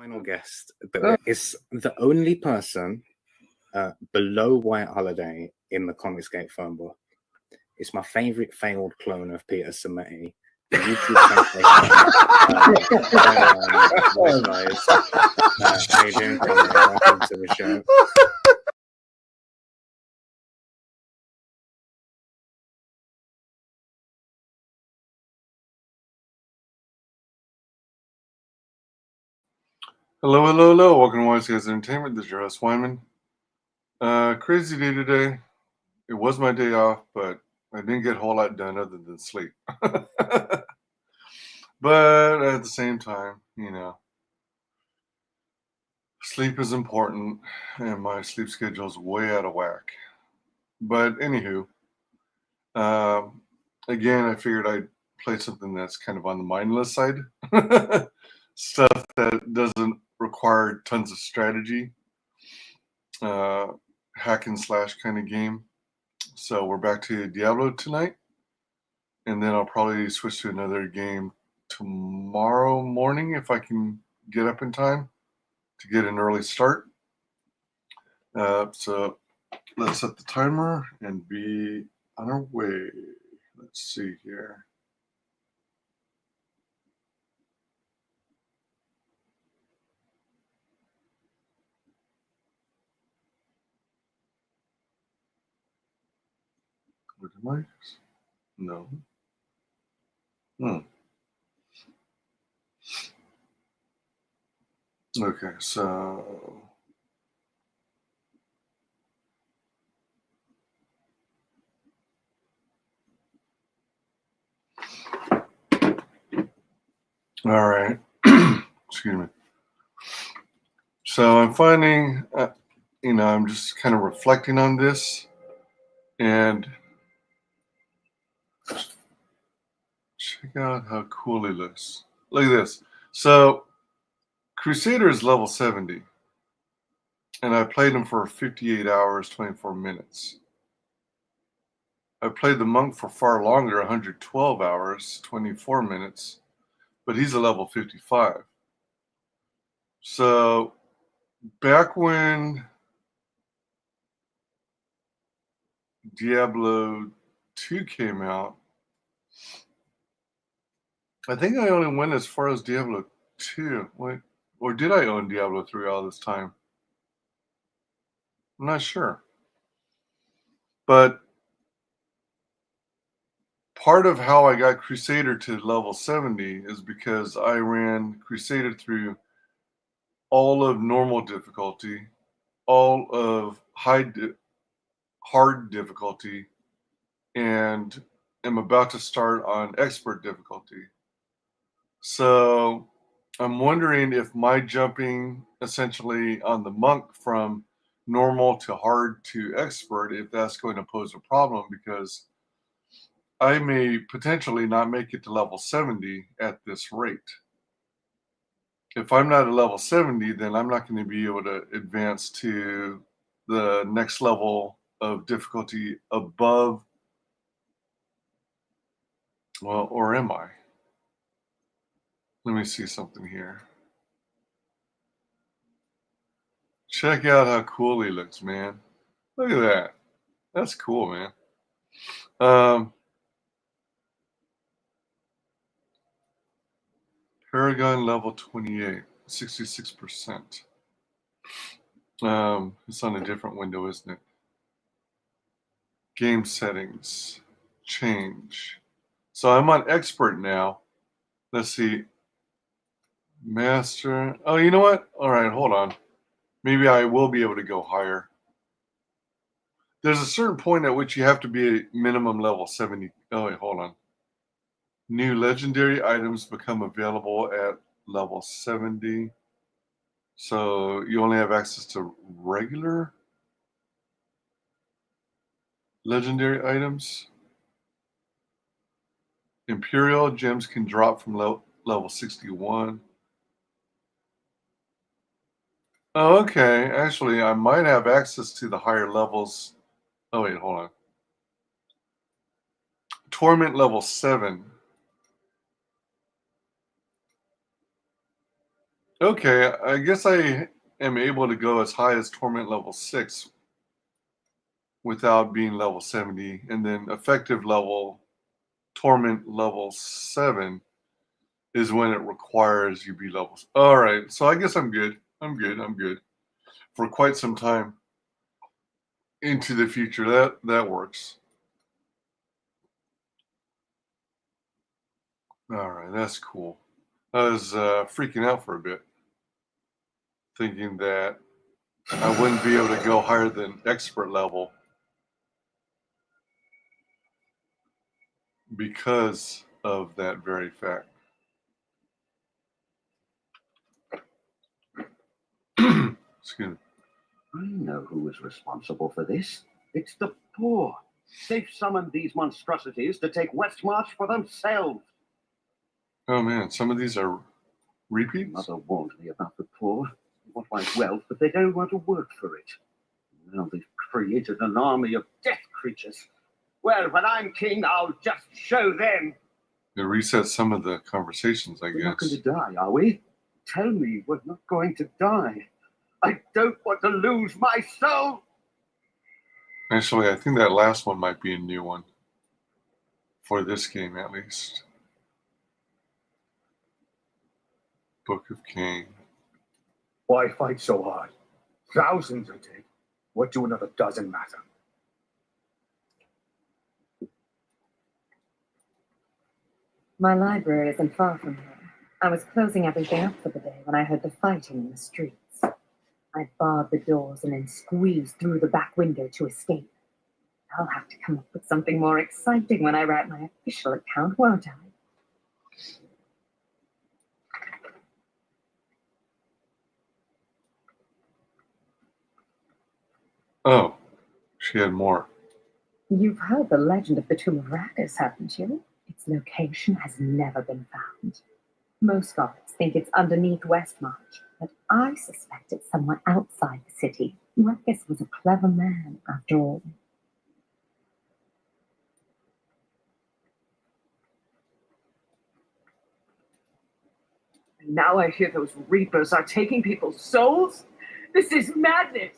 final guest that is the only person below White Holiday in the Comicsgate phone book. It's my favorite failed clone of Peter Sammetti. The YouTube guys. How you doing, Conrad? Welcome to the show. Hello, hello, hello. Welcome to WyzGames Entertainment. This is your host, Wyman. Crazy day today. It was my day off, but I didn't get a whole lot done other than sleep. But at the same time, sleep is important, and my sleep schedule is way out of whack. But anywho, again, I figured I'd play something that's kind of on the mindless side. Stuff that doesn't require tons of strategy. Hack and slash kind of game. So we're back to Diablo tonight, and then I'll probably switch to another game tomorrow morning if I can get up in time to get an early start. So let's set the timer and be on our way. Let's see here. What am I? No. Okay, so all right. Excuse me. So I'm finding, I'm just kind of reflecting on this, and check out how cool he looks. Look at this. So Crusader is level 70, and I played him for 58 hours, 24 minutes. I played the monk for far longer, 112 hours, 24 minutes, but he's a level 55. So back when Diablo 2 came out, I think I only went as far as Diablo 2. Wait, or did I own Diablo 3 all this time? I'm not sure. But part of how I got Crusader to level 70 is because I ran Crusader through all of normal difficulty, all of hard difficulty, and am about to start on expert difficulty. So I'm wondering if my jumping essentially on the monk from normal to hard to expert, if that's going to pose a problem, because I may potentially not make it to level 70 at this rate. If I'm not at level 70, then I'm not going to be able to advance to the next level of difficulty above, well, or am I? Let me see something here. Check out how cool he looks, man. Look at that. That's cool, man. Paragon level 28, 66%. It's on a different window, isn't it? Game settings, change. So I'm on expert now. Let's see. Master. Oh, you know what? All right, hold on. Maybe I will be able to go higher. There's a certain point at which you have to be a minimum level 70. Oh, wait, hold on. New legendary items become available at level 70. So you only have access to regular legendary items. Imperial gems can drop from level 61. Oh, okay. Actually, I might have access to the higher levels. Oh, wait, hold on. Torment level 7. Okay, I guess I am able to go as high as Torment level 6 without being level 70, and then effective level Torment level 7 is when it requires you be levels. All right, so I guess I'm good. I'm good for quite some time into the future. That works. All right, that's cool. I was freaking out for a bit, thinking that I wouldn't be able to go higher than expert level because of that very fact. Excuse me. I know who is responsible for this. It's the poor. They've summoned these monstrosities to take Westmarch for themselves. Oh man, some of these are repeats? Mother warned me about the poor. They want my wealth, but they don't want to work for it. Now they've created an army of death creatures. Well, when I'm king, I'll just show them. It resets some of the conversations, I guess. We're not going to die, are we? Tell me we're not going to die. I don't want to lose my soul. Actually, I think that last one might be a new one. For this game, at least. Book of Cain. Why fight so hard? Thousands are dead. What do another dozen matter? My library isn't far from here. I was closing everything up for the day when I heard the fighting in the streets. I barred the doors and then squeezed through the back window to escape. I'll have to come up with something more exciting when I write my official account, won't I? Oh, she had more. You've heard the legend of the Tomb of Rakus, haven't you? Its location has never been found. Most scholars think it's underneath Westmarch, but I suspect it's somewhere outside the city. Rakus was a clever man, after all. And now I hear those reapers are taking people's souls? This is madness!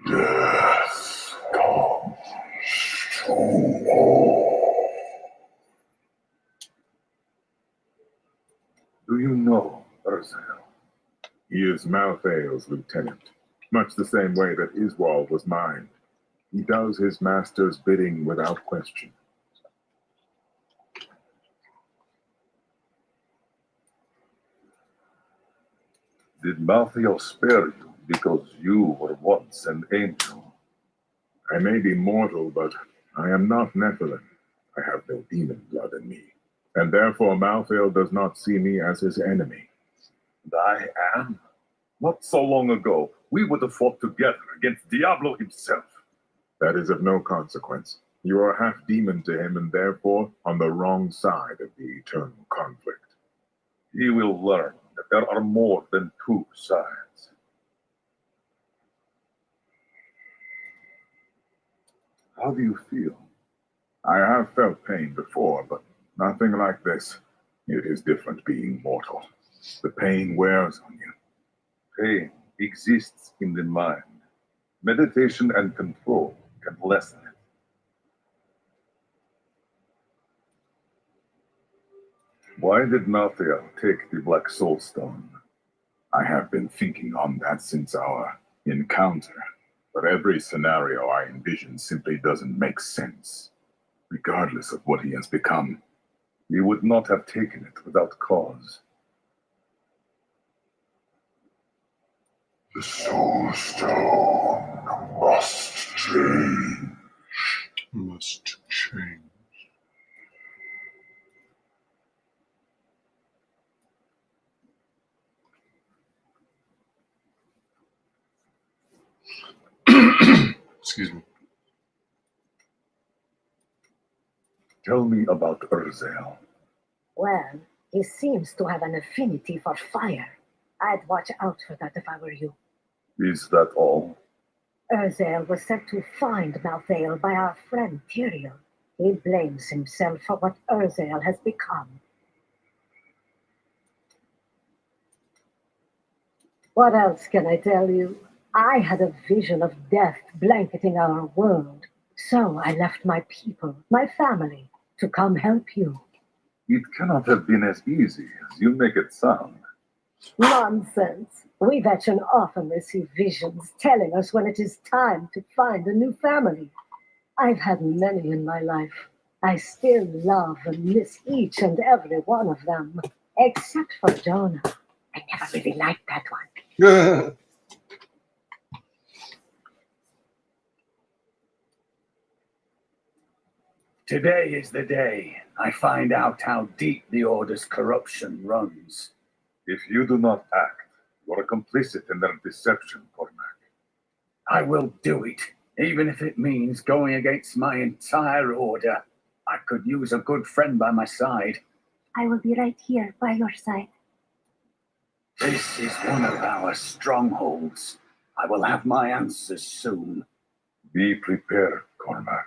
Death comes to all. Do you know Urzel? He is Malthael's lieutenant, much the same way that Iswal was mine. He does his master's bidding without question. Did Malthael spare you because you were once an angel? I may be mortal, but I am not Nephilim. I have no demon blood in me, and therefore Malthael does not see me as his enemy. And I am? Not so long ago, we would have fought together against Diablo himself. That is of no consequence. You are half demon to him, and therefore on the wrong side of the eternal conflict. He will learn that there are more than two sides. How do you feel? I have felt pain before, but nothing like this. It is different being mortal. The pain wears on you. Pain exists in the mind. Meditation and control can lessen it. Why did Malthael take the Black Soul Stone? I have been thinking on that since our encounter, but every scenario I envision simply doesn't make sense. Regardless of what he has become, He would not have taken it without cause. The Soul Stone must change. Must change. Excuse me. Tell me about Urzel. Well, he seems to have an affinity for fire. I'd watch out for that if I were you. Is that all? Urzel was sent to find Malthael by our friend Tyrael. He blames himself for what Urzel has become. What else can I tell you? I had a vision of death blanketing our world. So I left my people, my family, to come help you. It cannot have been as easy as you make it sound. Nonsense. We veteran often receive visions telling us when it is time to find a new family. I've had many in my life. I still love and miss each and every one of them. Except for Jonah. I never really liked that one. Today is the day I find out how deep the Order's corruption runs. If you do not act, you are complicit in their deception, Cormac. I will do it, even if it means going against my entire Order. I could use a good friend by my side. I will be right here by your side. This is one of our strongholds. I will have my answers soon. Be prepared, Cormac.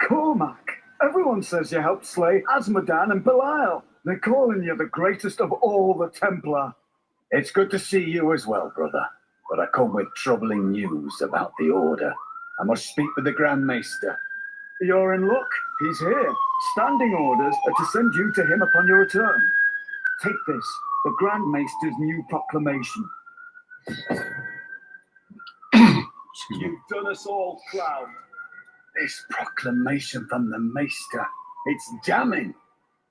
Cormac, everyone says you helped slay Azmodan and Belial. They're calling you the greatest of all the Templar. It's good to see you as well, brother. But I come with troubling news about the Order. I must speak with the Grand Maester. You're in luck. He's here. Standing orders are to send you to him upon your return. Take this, the Grand Maester's new proclamation. You've done us all proud. This proclamation from the Maester, it's damning.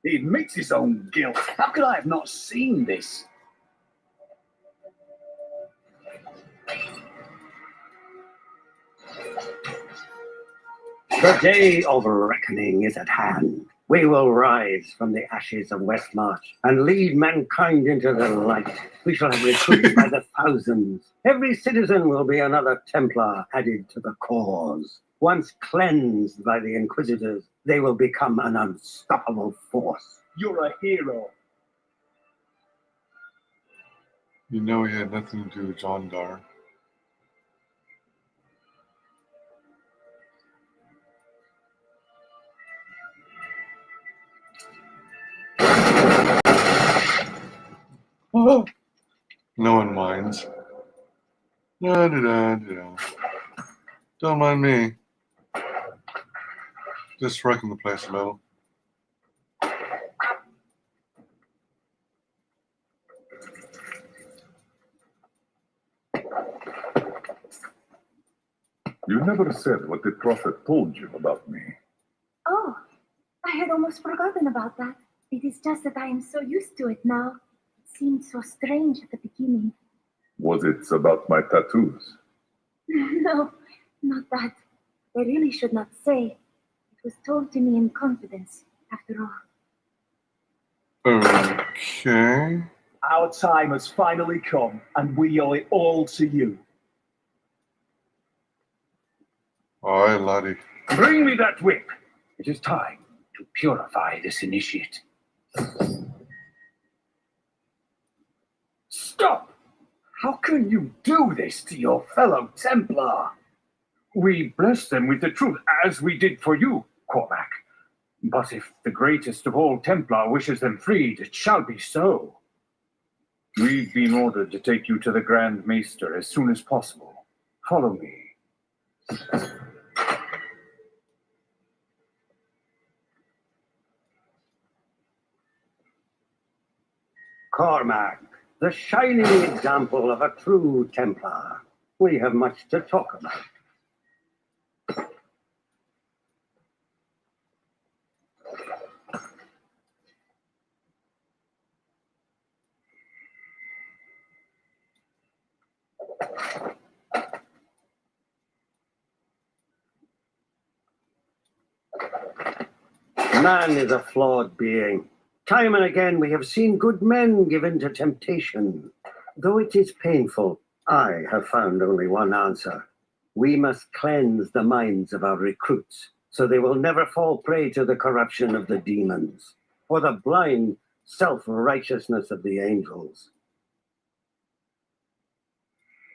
He admits his own guilt. How could I have not seen this? The day of reckoning is at hand. We will rise from the ashes of Westmarch and lead mankind into the light. We shall have recruits by the thousands. Every citizen will be another Templar added to the cause. Once cleansed by the Inquisitors, they will become an unstoppable force. You're a hero. You know he had nothing to do with John Dar. No one minds. Da-da-da-da-da. Don't mind me. Just wrecking the place a little. You never said what the Prophet told you about me. Oh, I had almost forgotten about that. It is just that I am so used to it now. It seemed so strange at the beginning. Was it about my tattoos? No, not that. I really should not say. It was told to me in confidence, after all. Okay. Our time has finally come, and we owe it all to you. Aye, laddie. Bring me that whip. It is time to purify this initiate. Stop! How can you do this to your fellow Templar? We bless them with the truth, as we did for you, Cormac. But if the greatest of all Templar wishes them freed, it shall be so. We've been ordered to take you to the Grand Maester as soon as possible. Follow me. Cormac, the shining example of a true Templar. We have much to talk about. Man is a flawed being. Time and again we have seen good men give in to temptation. Though it is painful, I have found only one answer. We must cleanse the minds of our recruits, so they will never fall prey to the corruption of the demons, or the blind self-righteousness of the angels.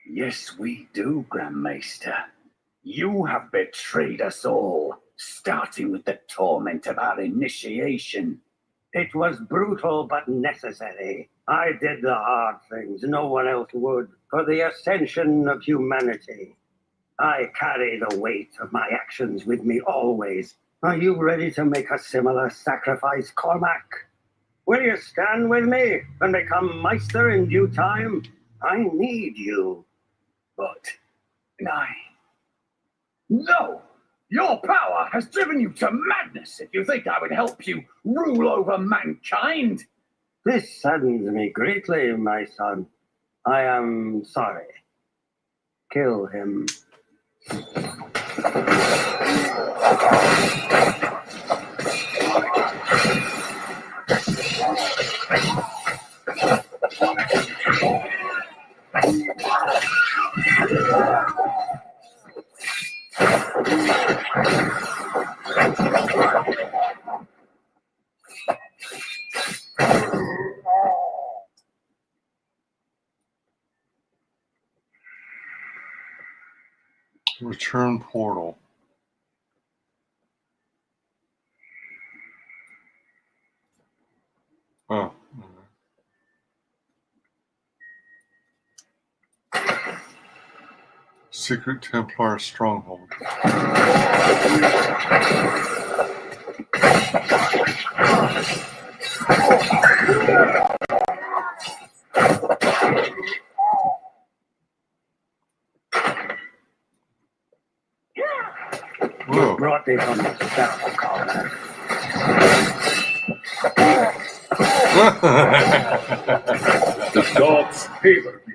Yes, we do, Grand Maester. You have betrayed us all, starting with the torment of our initiation. It was brutal but necessary. I did the hard things no one else would, for the ascension of humanity. I carry the weight of my actions with me always. Are you ready to make a similar sacrifice, Cormac? Will you stand with me and become Meister in due time? I need you. But no! Your power has driven you to madness if you think I would help you rule over mankind. This saddens me greatly, my son. I am sorry. Kill him. Return portal. Oh. Secret Templar stronghold. You brought this on yourself, Cormac. The gods favor me.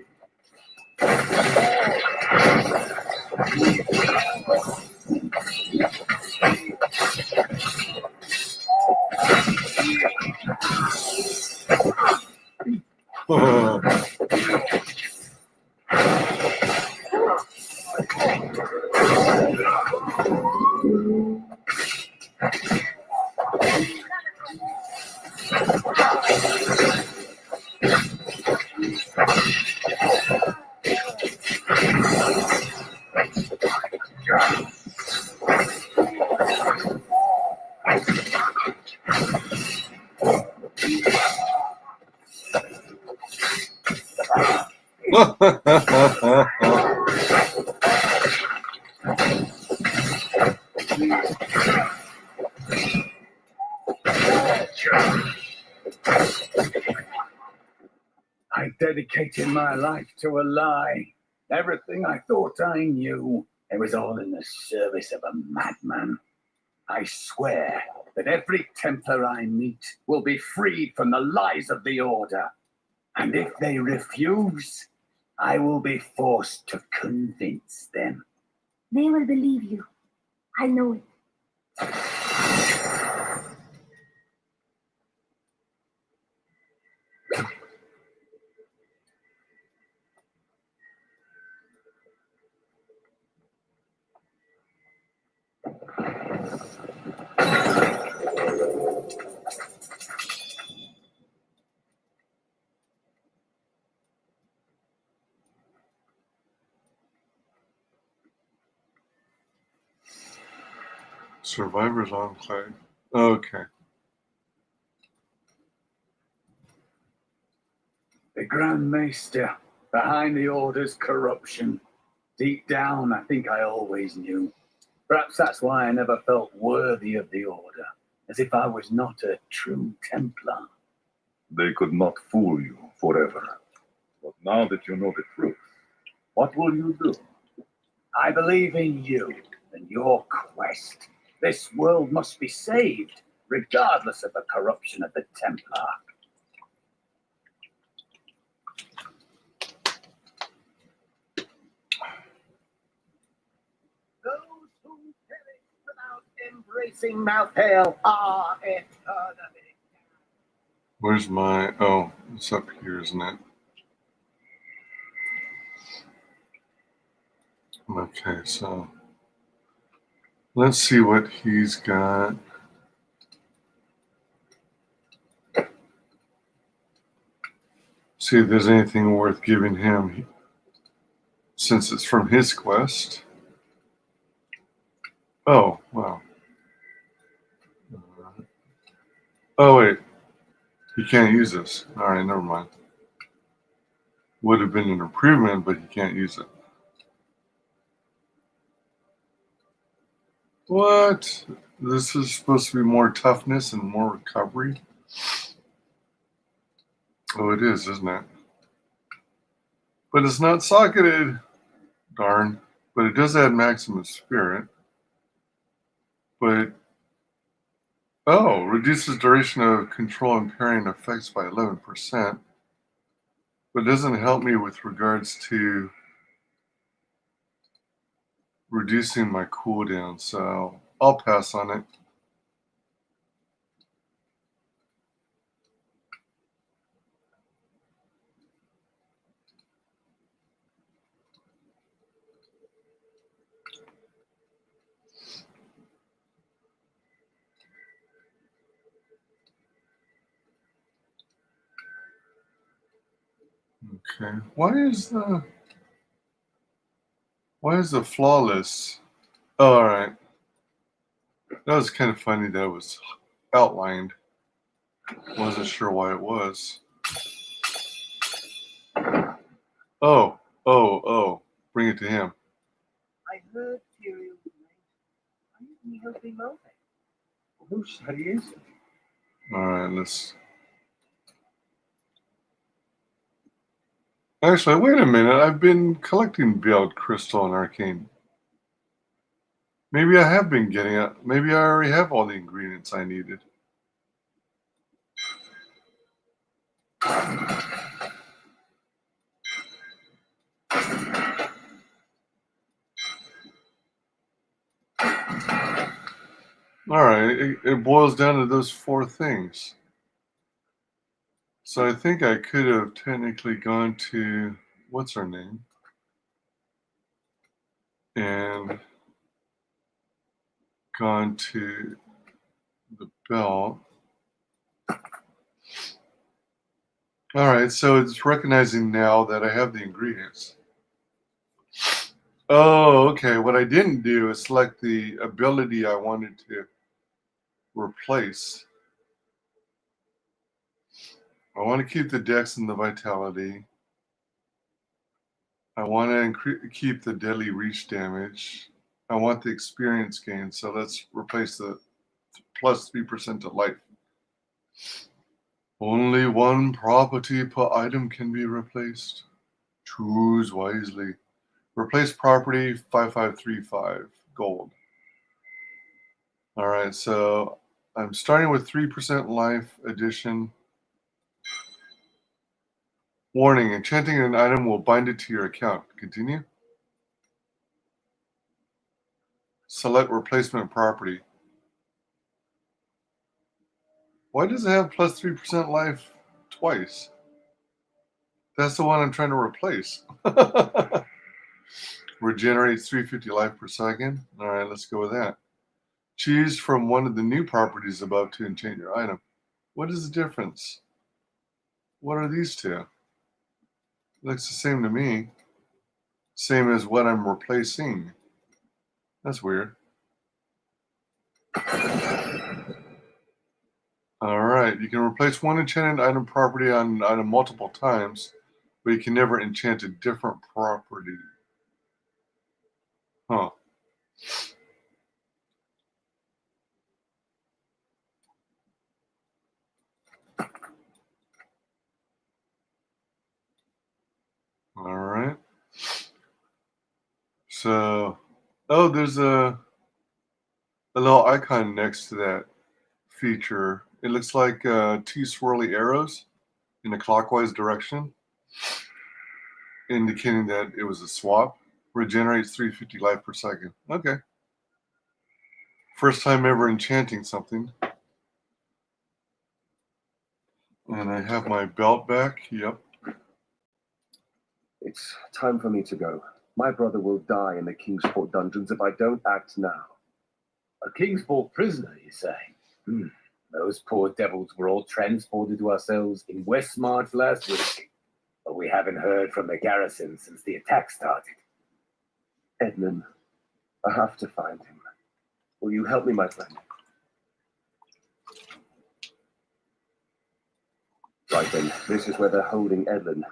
I dedicated my life to a lie. Everything I thought I knew, it was all in the service of a madman. I swear that every Templar I meet will be freed from the lies of the Order. And if they refuse, I will be forced to convince them. They will believe you. I know it. Survivor's Enclave. Okay. The Grand Maester, behind the Order's corruption. Deep down, I think I always knew. Perhaps that's why I never felt worthy of the Order, as if I was not a true Templar. They could not fool you forever. But now that you know the truth, what will you do? I believe in you and your quest. This world must be saved, regardless of the corruption of the Templar. Those who perish without embracing Mouth Hale are eternally. Where's my... Oh, it's up here, isn't it? Okay, so... Let's see what he's got. See if there's anything worth giving him since it's from his quest. Oh, wow. Oh, wait. He can't use this. All right, never mind. Would have been an improvement, but he can't use it. What? This is supposed to be more toughness and more recovery? Oh, it is, isn't it? But it's not socketed. Darn. But it does add maximum spirit. But, oh, reduces duration of control and parrying effects by 11%. But it doesn't help me with regards to reducing my cooldown, so I'll pass on it. Okay. Why is the flawless? Oh, all right. That was kind of funny that it was outlined. Wasn't sure why it was. Oh. Bring it to him. I heard Tyrion why isn't he helping Malphite? Who said he is? All right, let's... Actually, wait a minute. I've been collecting Veiled Crystal and Arcane. Maybe I have been getting it. Maybe I already have all the ingredients I needed. All right, it boils down to those 4 things. So I think I could have technically gone to, what's her name? And gone to the belt. All right, so it's recognizing now that I have the ingredients. Oh, okay. What I didn't do is select the ability I wanted to replace. I want to keep the dex and the vitality. I want to keep the deadly reach damage. I want the experience gain, so let's replace the plus 3% to life. Only one property per item can be replaced. Choose wisely. Replace property 5535 gold. All right, so I'm starting with 3% life addition. Warning, enchanting an item will bind it to your account. Continue. Select replacement property. Why does it have plus 3% life twice? That's the one I'm trying to replace. Regenerates 350 life per second. All right, let's go with that. Choose from one of the new properties above to enchant your item. What is the difference? What are these two? Looks the same to me. Same as what I'm replacing. That's weird. All right, you can replace one enchanted item property on an item multiple times, but you can never enchant a different property. Huh. All right. So, oh, there's a little icon next to that feature. It looks like 2 swirly arrows in a clockwise direction, indicating that it was a swap. Regenerates 350 life per second. Okay. First time ever enchanting something. And I have my belt back. Yep. It's time for me to go. My brother will die in the Kingsport dungeons if I don't act now. A Kingsport prisoner, you say? Those poor devils were all transported to ourselves in Westmarch last week. But we haven't heard from the garrison since the attack started. Edmund, I have to find him. Will you help me, my friend? Right then, this is where they're holding Edlin.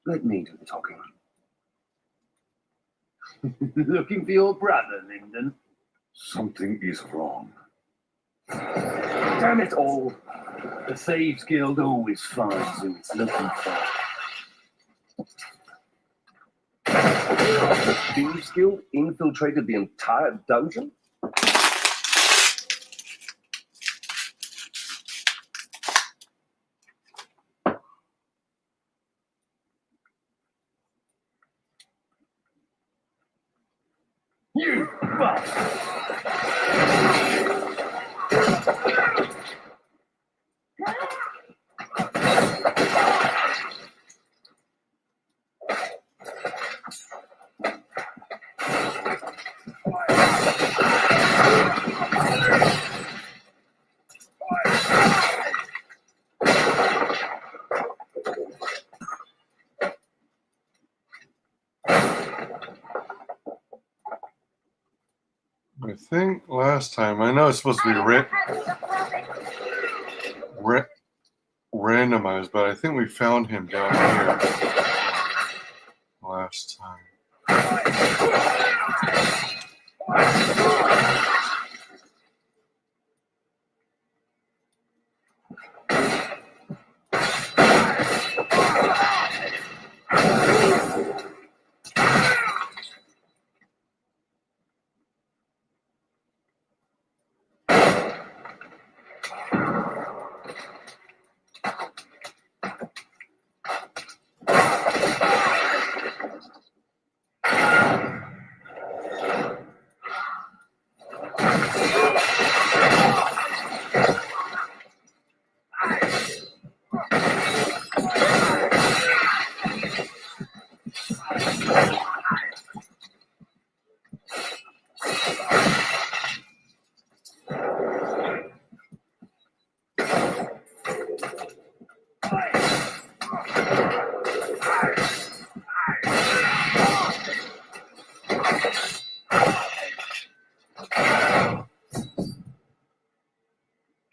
Let me do the talking. Looking for your brother, Lyndon? Something is wrong. Damn it all! The Thieves Guild always finds who it's looking for. The Thieves Guild infiltrated the entire dungeon? You bastard! I think last time, I know it's supposed to be randomized, but I think we found him down here last time.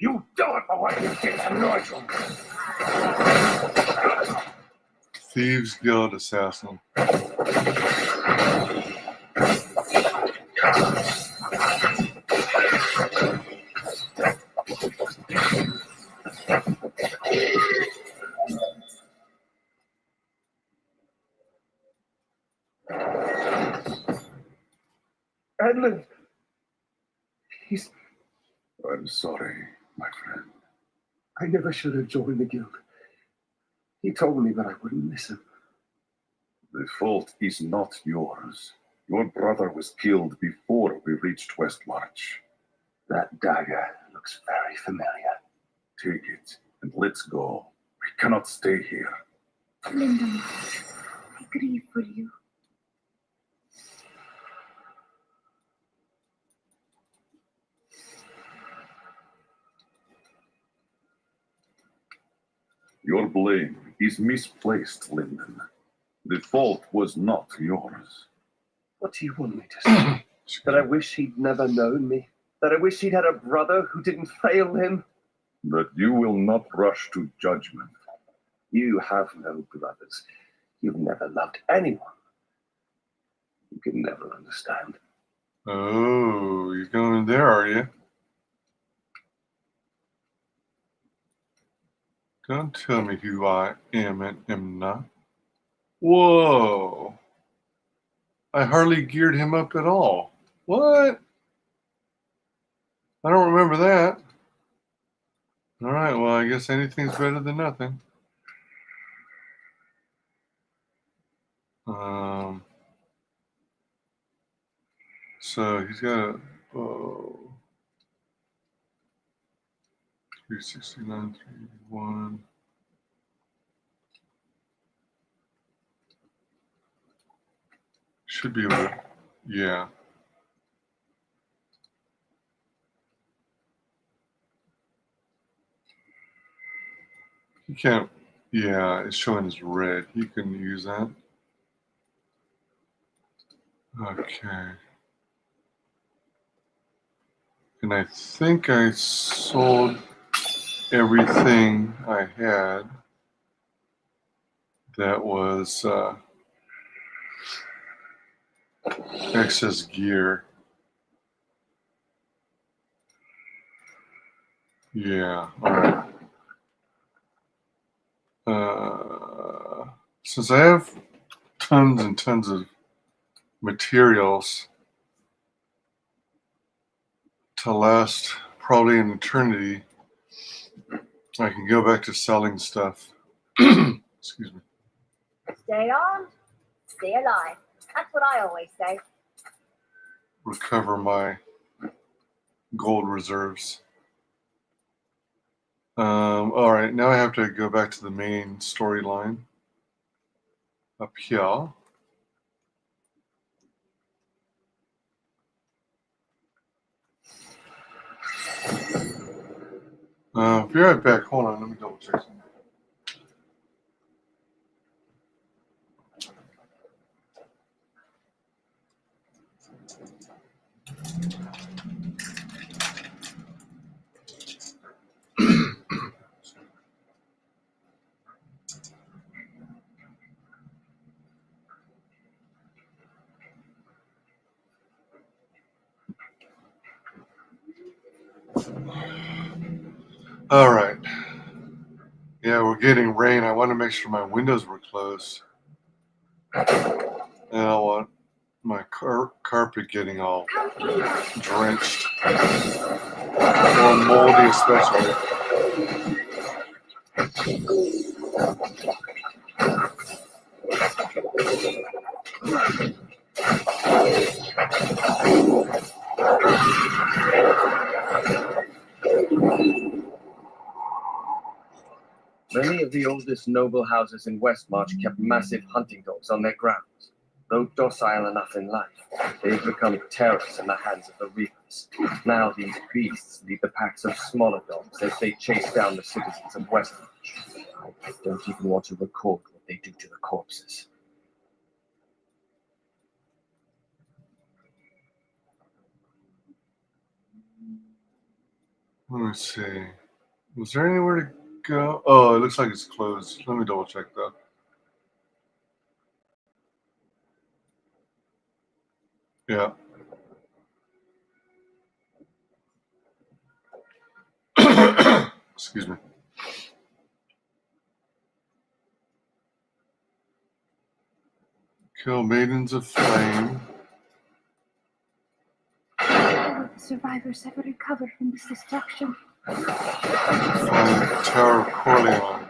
You do it for what you did to Nigel! Thieves Guild assassin. Edmund! He's... I'm sorry, my friend. I never should have joined the guild. He told me that I wouldn't miss him. The fault is not yours. Your brother was killed before we reached Westmarch. That dagger looks very familiar. Take it and let's go. We cannot stay here. Lyndon, I grieve for you. Your blame is misplaced, Lyndon. The fault was not yours. What do you want me to say? That I wish he'd never known me? That I wish he'd had a brother who didn't fail him? That you will not rush to judgment. You have no brothers. You've never loved anyone. You can never understand. Oh, you're going there, are you? Don't tell me who I am and am not. Whoa. I hardly geared him up at all. What? I don't remember that. All right, well, I guess anything's better than nothing. So he's got a 369, 381. should be able to, yeah. You can't, yeah, it's showing as red. You can use that. Okay. And I think I sold everything I had that was excess gear. Yeah, all right. Since I have tons and tons of materials to last probably an eternity, I can go back to selling stuff. Excuse me. Stay on, stay alive. That's what I always say. Recover my gold reserves. All right, now I have to go back to the main storyline up here. Be right back. Hold on, let me double check something. All right. Yeah, we're getting rain. I want to make sure my windows were closed. And I want my carpet getting all drenched. Or moldy especially. Many of the oldest noble houses in Westmarch kept massive hunting dogs on their grounds. Though docile enough in life, they've become terrors in the hands of the reapers. Now these beasts lead the packs of smaller dogs as they chase down the citizens of Westmarch. I don't even want to record what they do to the corpses. Let me see. Was there anywhere to go? Oh, it looks like it's closed. Let me double check that. Yeah. Excuse me. Kill maidens of flame. How will the survivors ever recover from this destruction? Find the Tower of Corleone.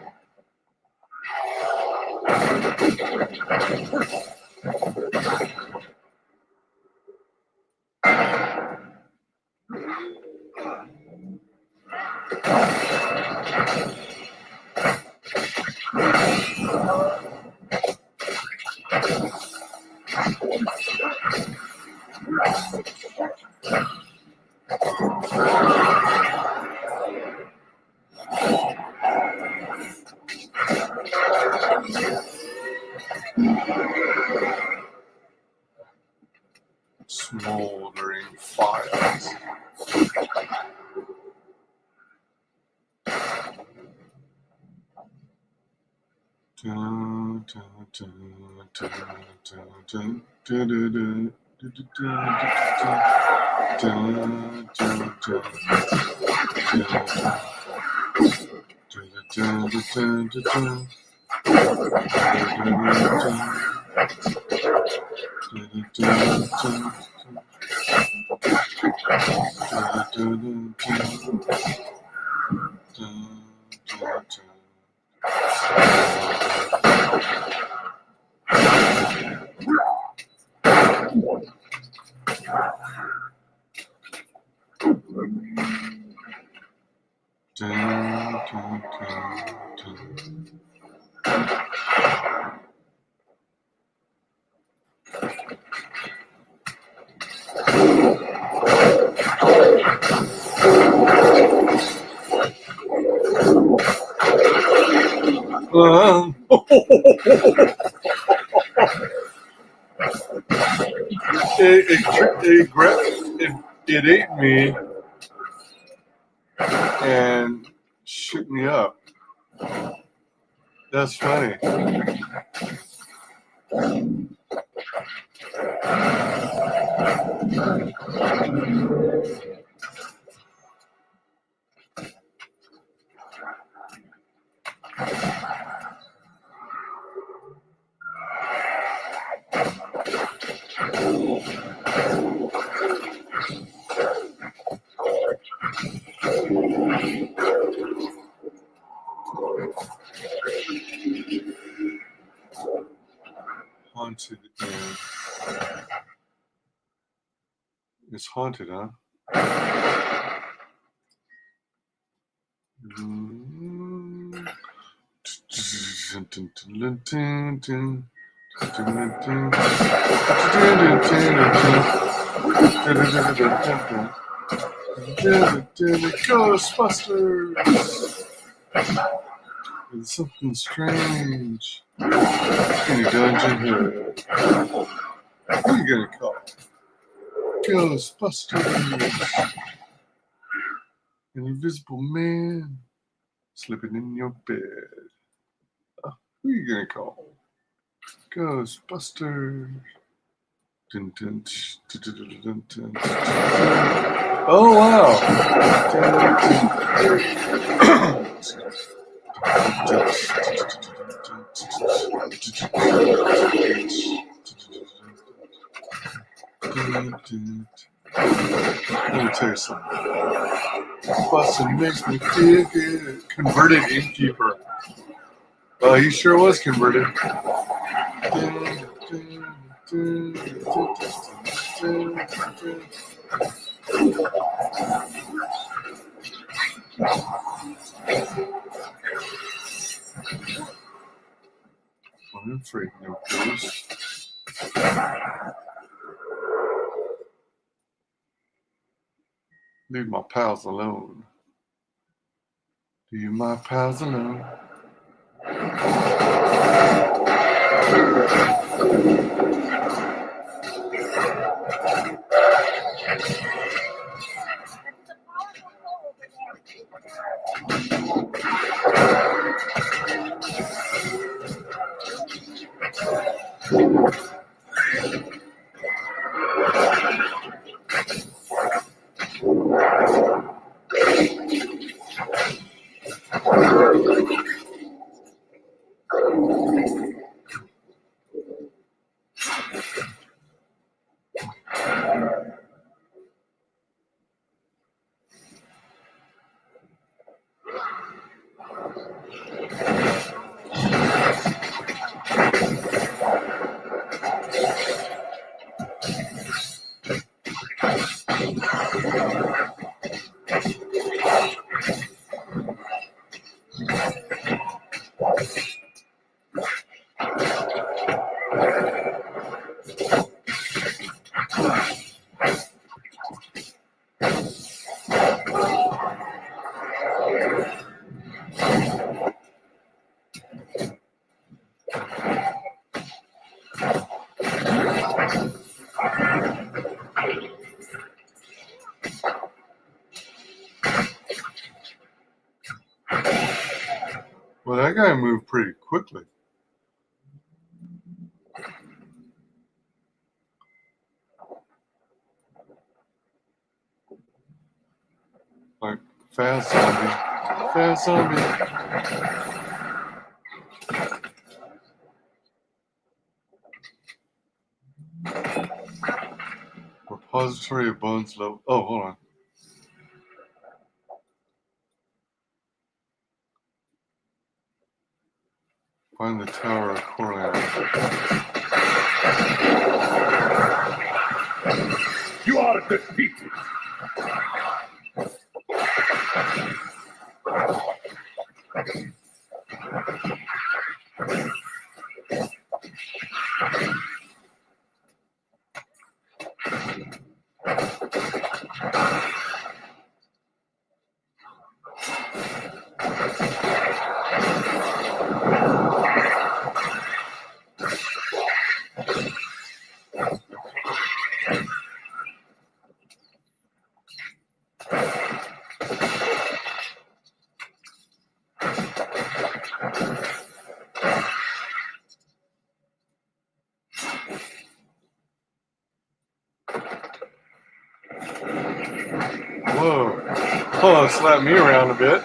Smoldering fires. Dun, dun, dun, dun, dun, dun, dun, dun, dun, It ate me and shook me up. That's funny. Haunted. It's haunted, huh? Ghostbusters! There's something strange in a dungeon here. Who are you gonna call? Ghostbusters! An invisible man sleeping in your bed. Who are you gonna call? Ghostbusters! Dun, dun, dun, dun, dun, dun, dun. Oh wow! Let me tell you something. Bustin' makes me feel good. Converted innkeeper. He sure was converted. I'm afraid no ghost. Leave my pals alone. Leave my pals alone. Well, that guy moved pretty quickly. Like, fast zombie. Fast zombie. Repository of bones level. Oh, hold on. Find the Tower of Corlan. You are defeated. Oh, slap me around a bit.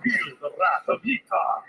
Feel the wrath of Ytar.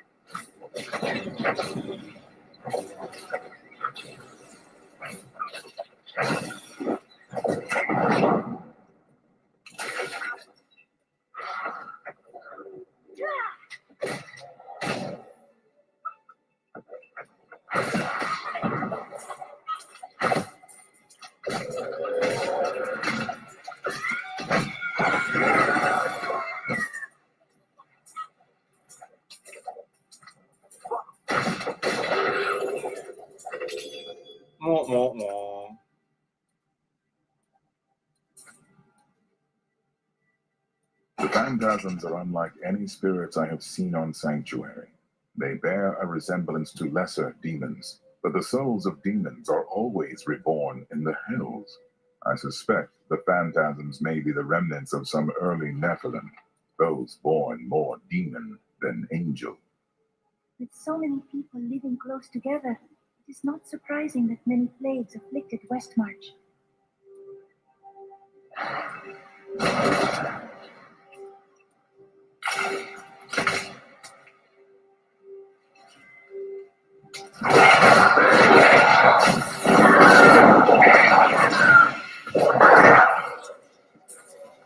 Mwah, mwah, mwah. The phantasms are unlike any spirits I have seen on Sanctuary. They bear a resemblance to lesser demons, but the souls of demons are always reborn in the hells. I suspect the phantasms may be the remnants of some early Nephilim, those born more demon than angel. With so many people living close together, it is not surprising that many plagues afflicted Westmarch.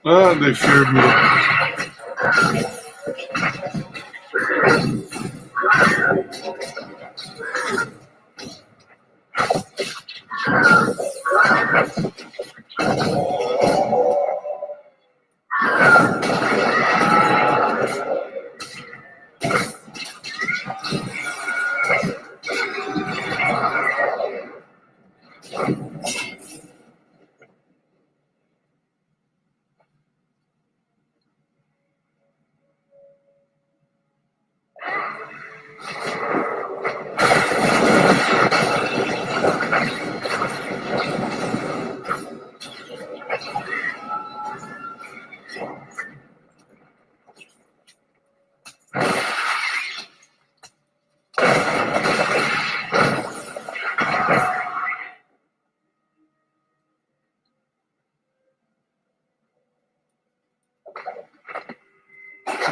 Oh, they feared me.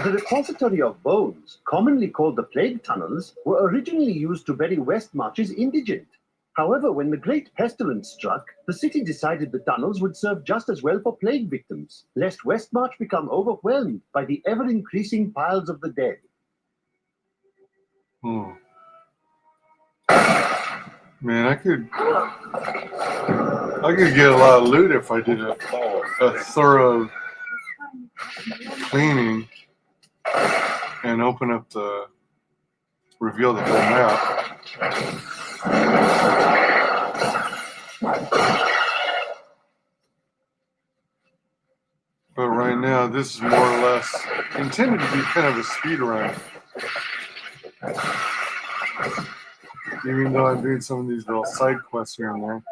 The repository of bones, commonly called the plague tunnels, were originally used to bury Westmarch's indigent. However, when the Great Pestilence struck, the city decided the tunnels would serve just as well for plague victims, lest Westmarch become overwhelmed by the ever-increasing piles of the dead. Man, I could get a lot of loot if I did a thorough cleaning and open up reveal the whole map. But right now, this is more or less intended to be kind of a speed run. Even though I'm doing some of these little side quests here and there.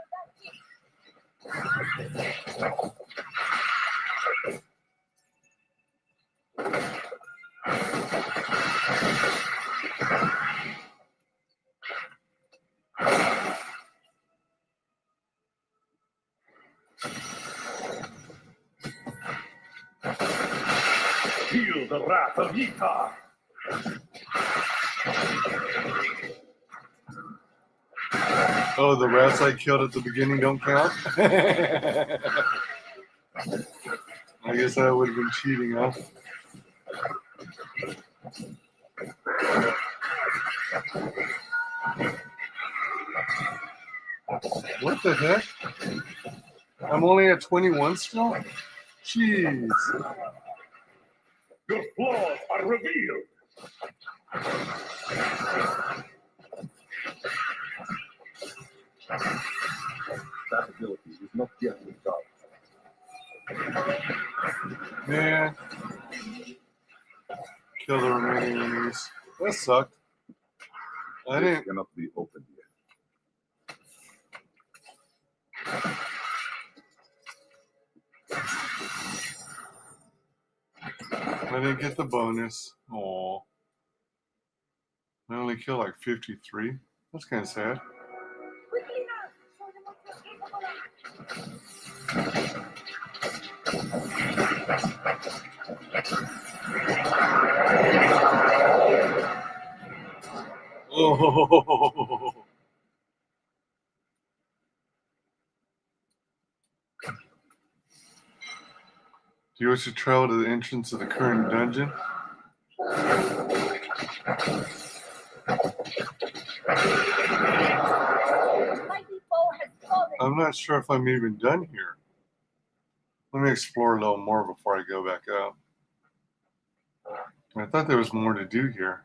Feel the wrath of Ytar. Oh, the rats I killed at the beginning don't count? I guess that would have been cheating, huh? What the heck? I'm only at 21 still? Jeez. Your flaws are revealed. That ability is not yet resolved. Man. Kill the remaining enemies. That sucked. I didn't. Cannot be opened I didn't get the bonus. Aw. I only killed like 53. That's kind of sad. Oh. Do you wish to travel to the entrance of the current dungeon? I'm not sure if I'm even done here. Let me explore a little more before I go back up. I thought there was more to do here.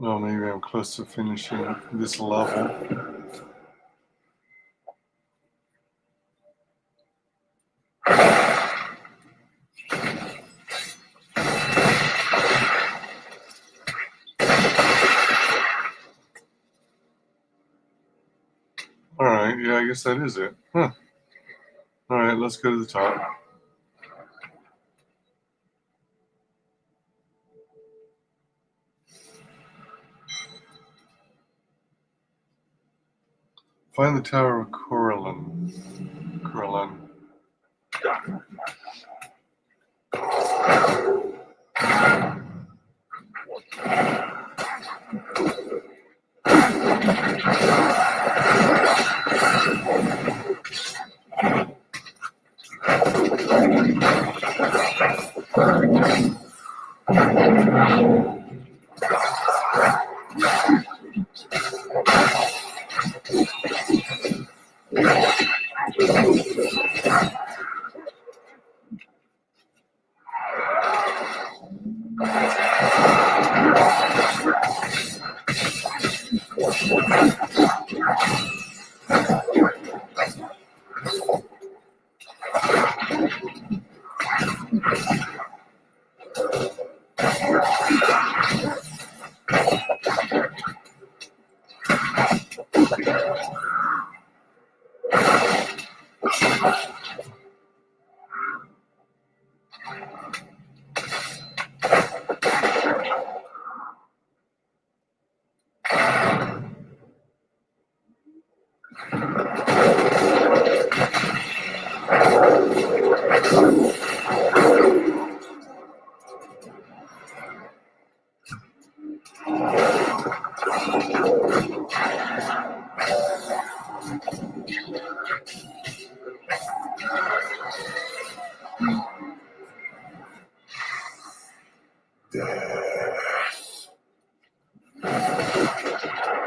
Oh, maybe I'm close to finishing this level. Alright, yeah, I guess that is it. Huh. Alright, let's go to the top. Find the Tower of Coralin.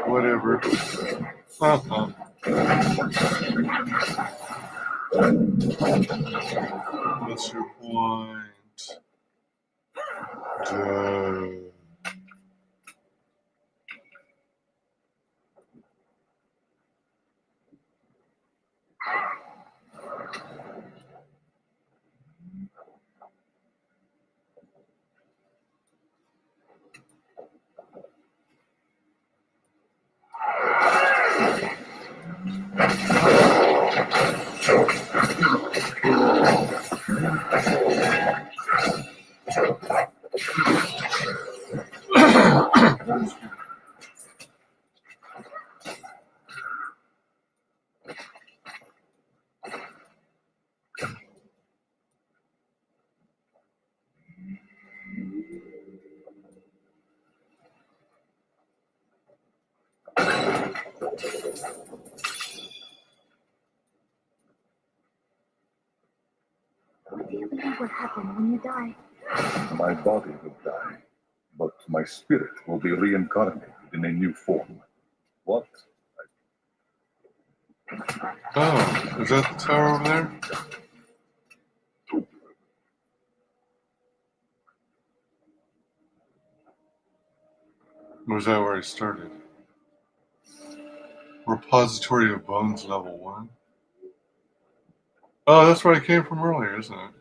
Whatever. What's your point? Duh. Do you believe what happened when you die? My body will die, but my spirit will be reincarnated in a new form. What? Oh, is that the tower over there? Was that where I started? Repository of Bones level 1. Oh, that's where I came from earlier, isn't it?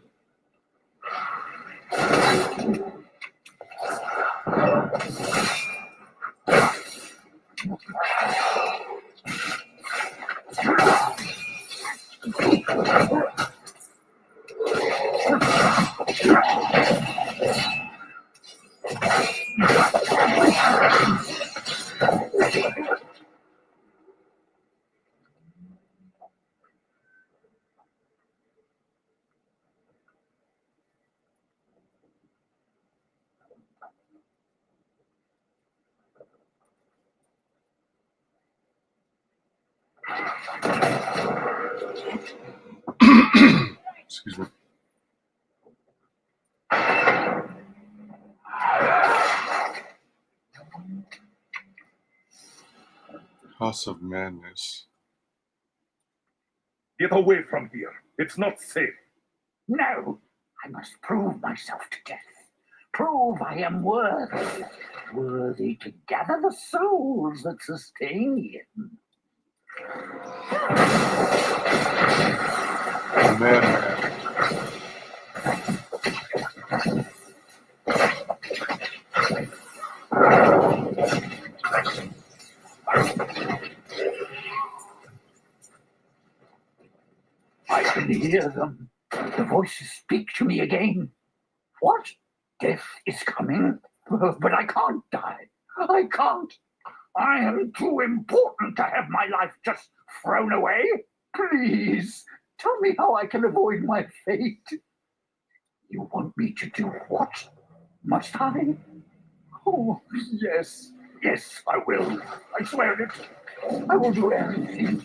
Excuse me. House of Madness. Get away from here. It's not safe. No, I must prove myself to death. Prove I am worthy to gather the souls that sustain him. Madman. I can hear them. The voices speak to me again. What? Death is coming? But I can't die. I can't. I am too important to have my life just thrown away. Please, tell me how I can avoid my fate. You want me to do what? Must I? Oh, yes. Yes, I will. I swear it. I will do everything.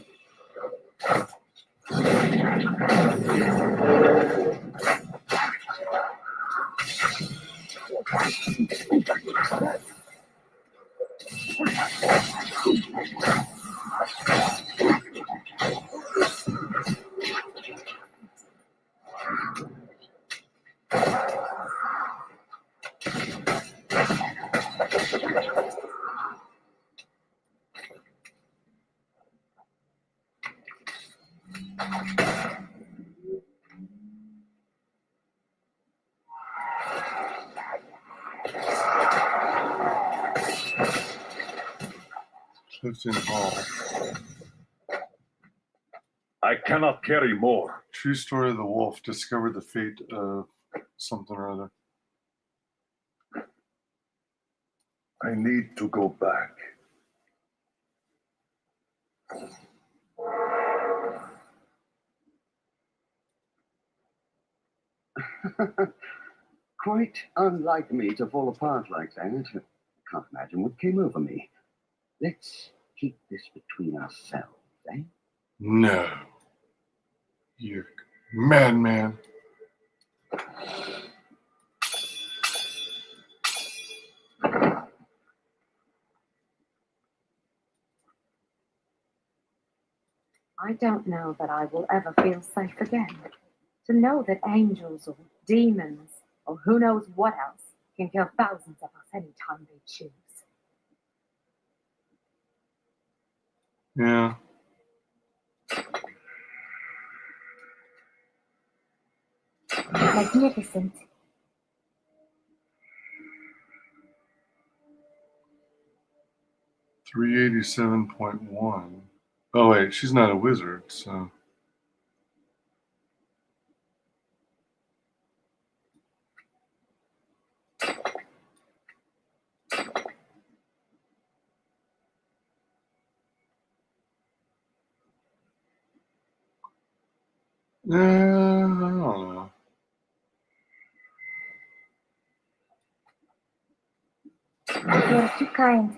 Clifton Hall. I cannot carry more. True story of the wolf. Discovered the fate of something or other. I need to go back. Quite unlike me to fall apart like that. I can't imagine what came over me. Let's keep this between ourselves, eh? No. You madman. I don't know that I will ever feel safe again. To know that angels or demons or who knows what else can kill thousands of us anytime they choose. Yeah. Magnificent. 387.1. Oh wait, she's not a wizard, so. I don't know. You're too kind.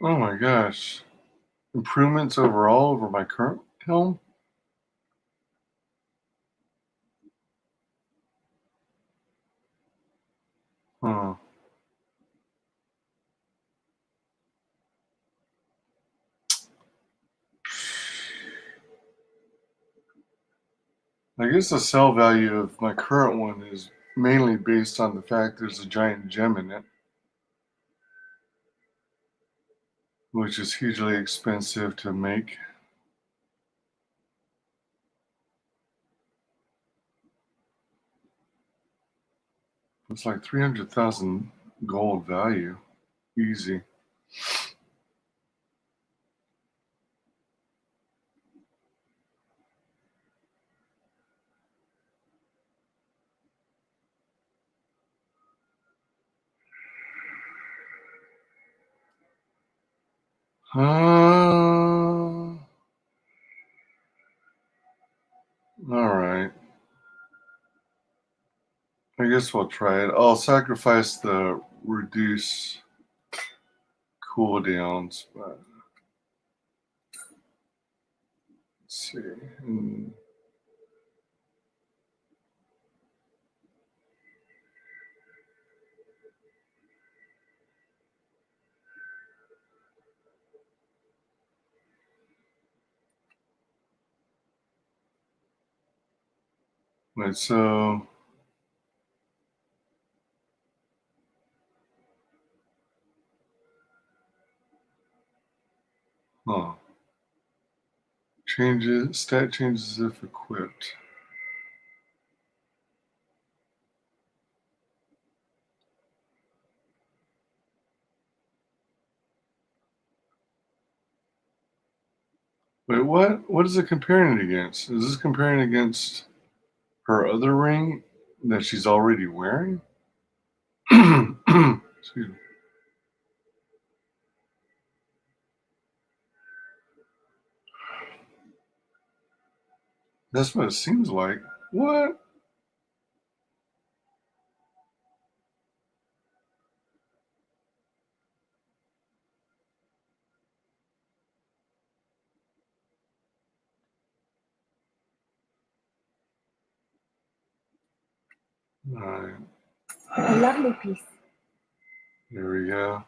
Oh my gosh. Improvements overall over my current helm? Huh. I guess the sell value of my current one is mainly based on the fact there's a giant gem in it, which is hugely expensive to make. It's like 300,000 gold value. Easy. Alright. I guess we'll try it. I'll sacrifice the reduce cooldowns, but let's see. Wait, so changes, stat changes if equipped. Wait, what? What is it comparing it against? Is this comparing against her other ring that she's already wearing? Excuse me. That's what it seems like. What? All right. A lovely piece. Here we go.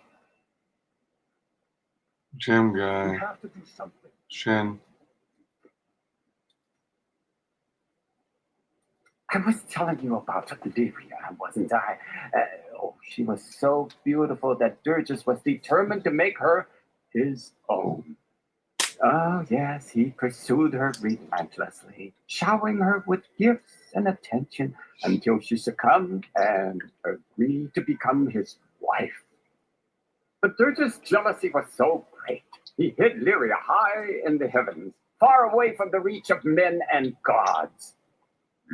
Gem guy. We have to do something. Shen. I was telling you about Olivia, wasn't I? She was so beautiful that Durgis was determined to make her his own. Oh, yes, he pursued her relentlessly, showering her with gifts and attention until she succumbed and agreed to become his wife. But Durgis' jealousy was so great, he hid Lyria high in the heavens, far away from the reach of men and gods.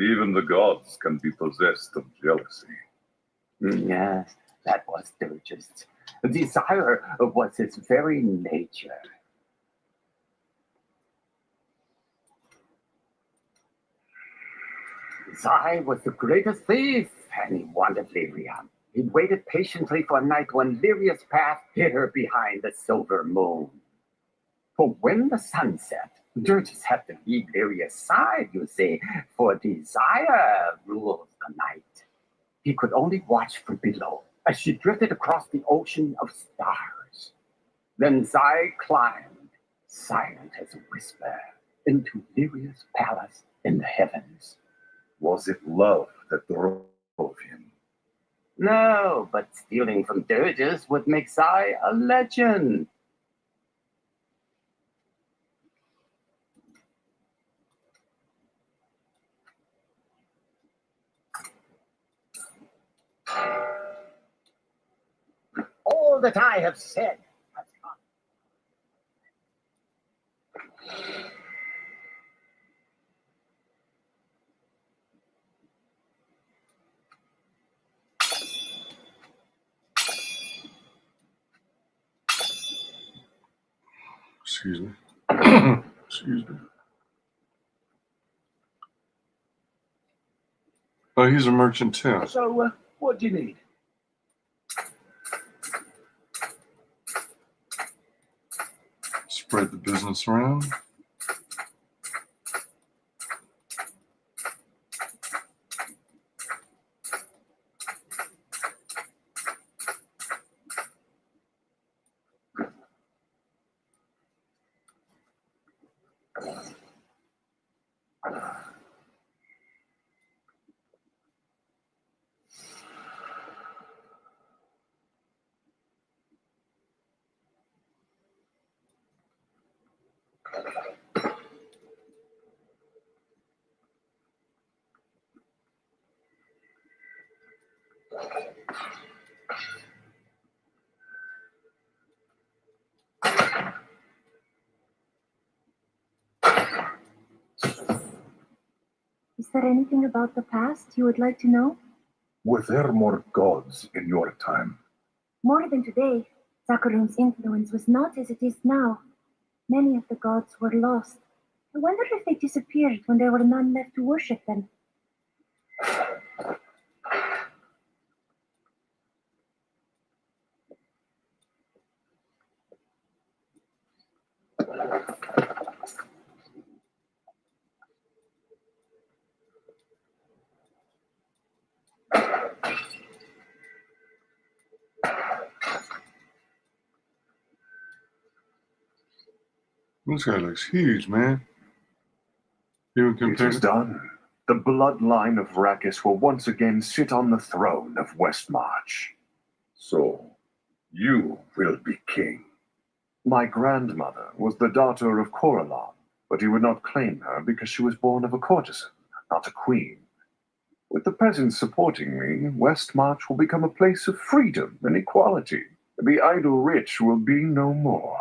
Even the gods can be possessed of jealousy. Yes, that was Durgis. Desire was his very nature. Zai was the greatest thief, and he wanted Lyria. He waited patiently for a night when Lyria's path hid her behind the silver moon. For when the sun set, Durgis had to leave Lyria's side, you see, for desire rules the night. He could only watch from below as she drifted across the ocean of stars. Then Zai climbed, silent as a whisper, into Lyria's palace in the heavens. Was it love that drove him? No, but stealing from Durgis would make Zai a legend. All that I have said has come. Excuse me. Excuse me. Oh, he's a merchant too. So, what do you need? Spread the business around. Is there anything about the past you would like to know? Were there more gods in your time? More than today, Zakarun's influence was not as it is now. Many of the gods were lost. I wonder if they disappeared when there were none left to worship them. This guy looks huge, man. Even It compared is done. The bloodline of Rakis will once again sit on the throne of Westmarch. So, you will be king. My grandmother was the daughter of Coralon, but he would not claim her because she was born of a courtesan, not a queen. With the peasants supporting me, Westmarch will become a place of freedom and equality. The idle rich will be no more.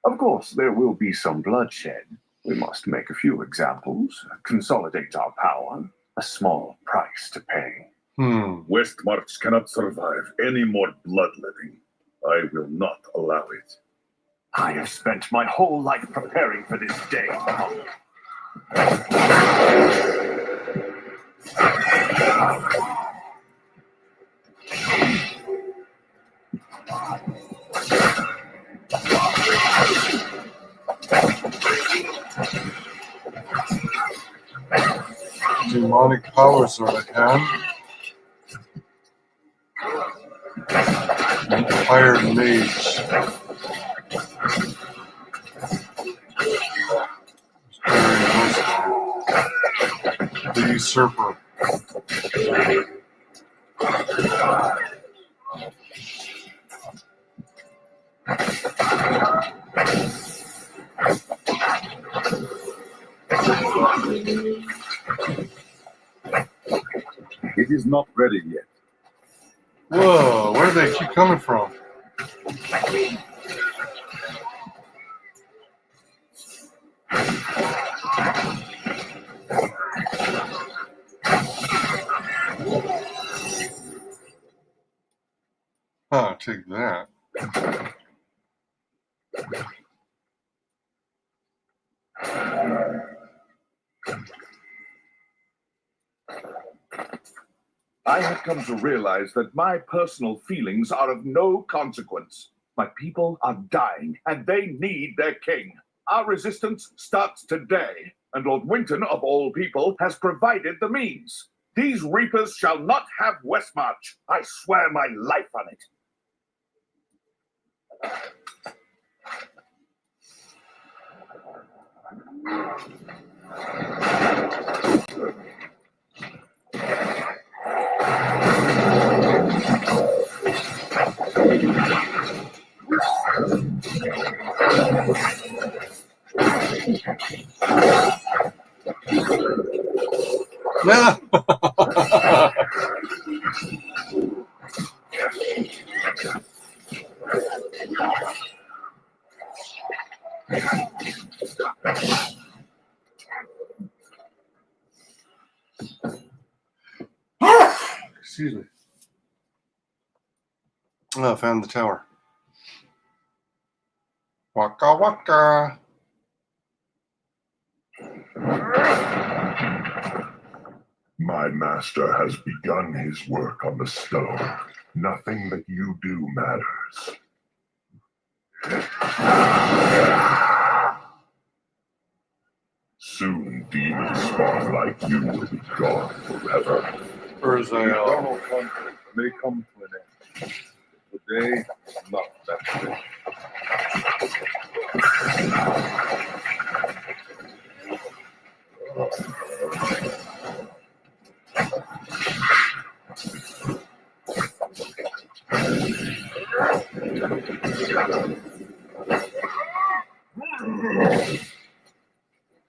Of course, there will be some bloodshed. We must make a few examples, consolidate our power, a small price to pay. Westmarch cannot survive any more bloodletting. I will not allow it. I have spent my whole life preparing for this day, monk. demonic powers are at hand. Hired mage. The usurper. It is not ready yet. Whoa, where do they keep coming from? Oh, take that. I have come to realize that my personal feelings are of no consequence. My people are dying, and they need their king. Our resistance starts today, and Lord Winton, of all people, has provided the means. These reapers shall not have Westmarch. I swear my life on it. Excuse me. Oh, I found the tower. Waka waka. My master has begun his work on the stone. Nothing that you do matters. spawn like you will be gone forever. Or is The eternal conflict may come to an end. Today, not that day.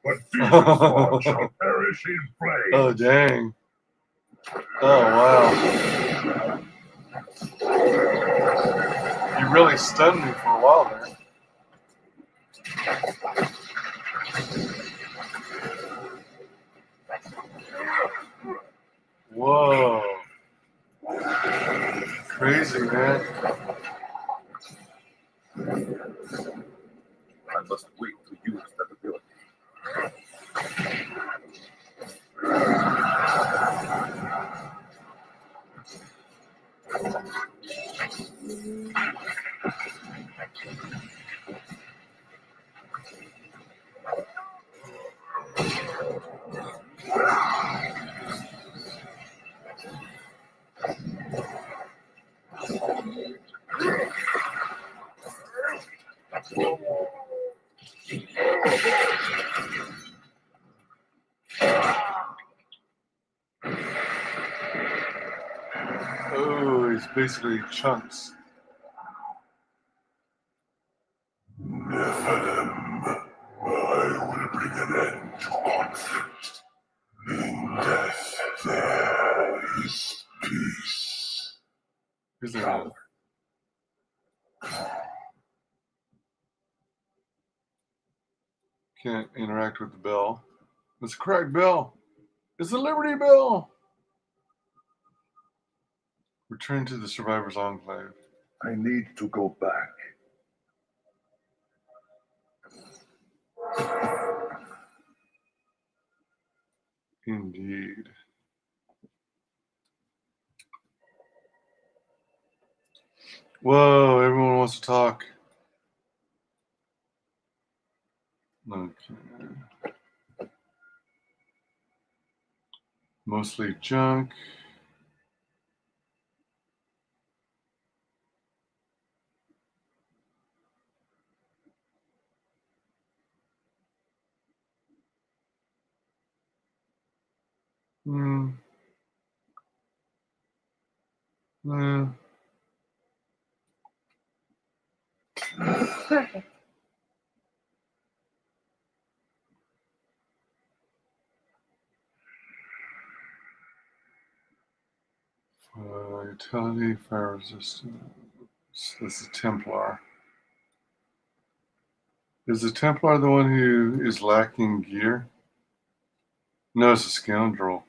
But demon spawn shall perish in flames. Oh, dang. Oh, wow. You really stunned me for a while there. Whoa. Crazy, man. I must wait to use that ability. Oh, it's basically chunks. Nephilim, I will bring an end to conflict. In death there is peace. Isn't it? Can't interact with the bell. It's a cracked bell. It's the Liberty Bell. Return to the Survivor's Enclave. I need to go back. Indeed. Whoa, everyone wants to talk. Okay. Mostly junk. Hmm. Yeah. Perfect. Utility, fire resistant. This is Templar. Is the Templar the one who is lacking gear? No, it's a scoundrel.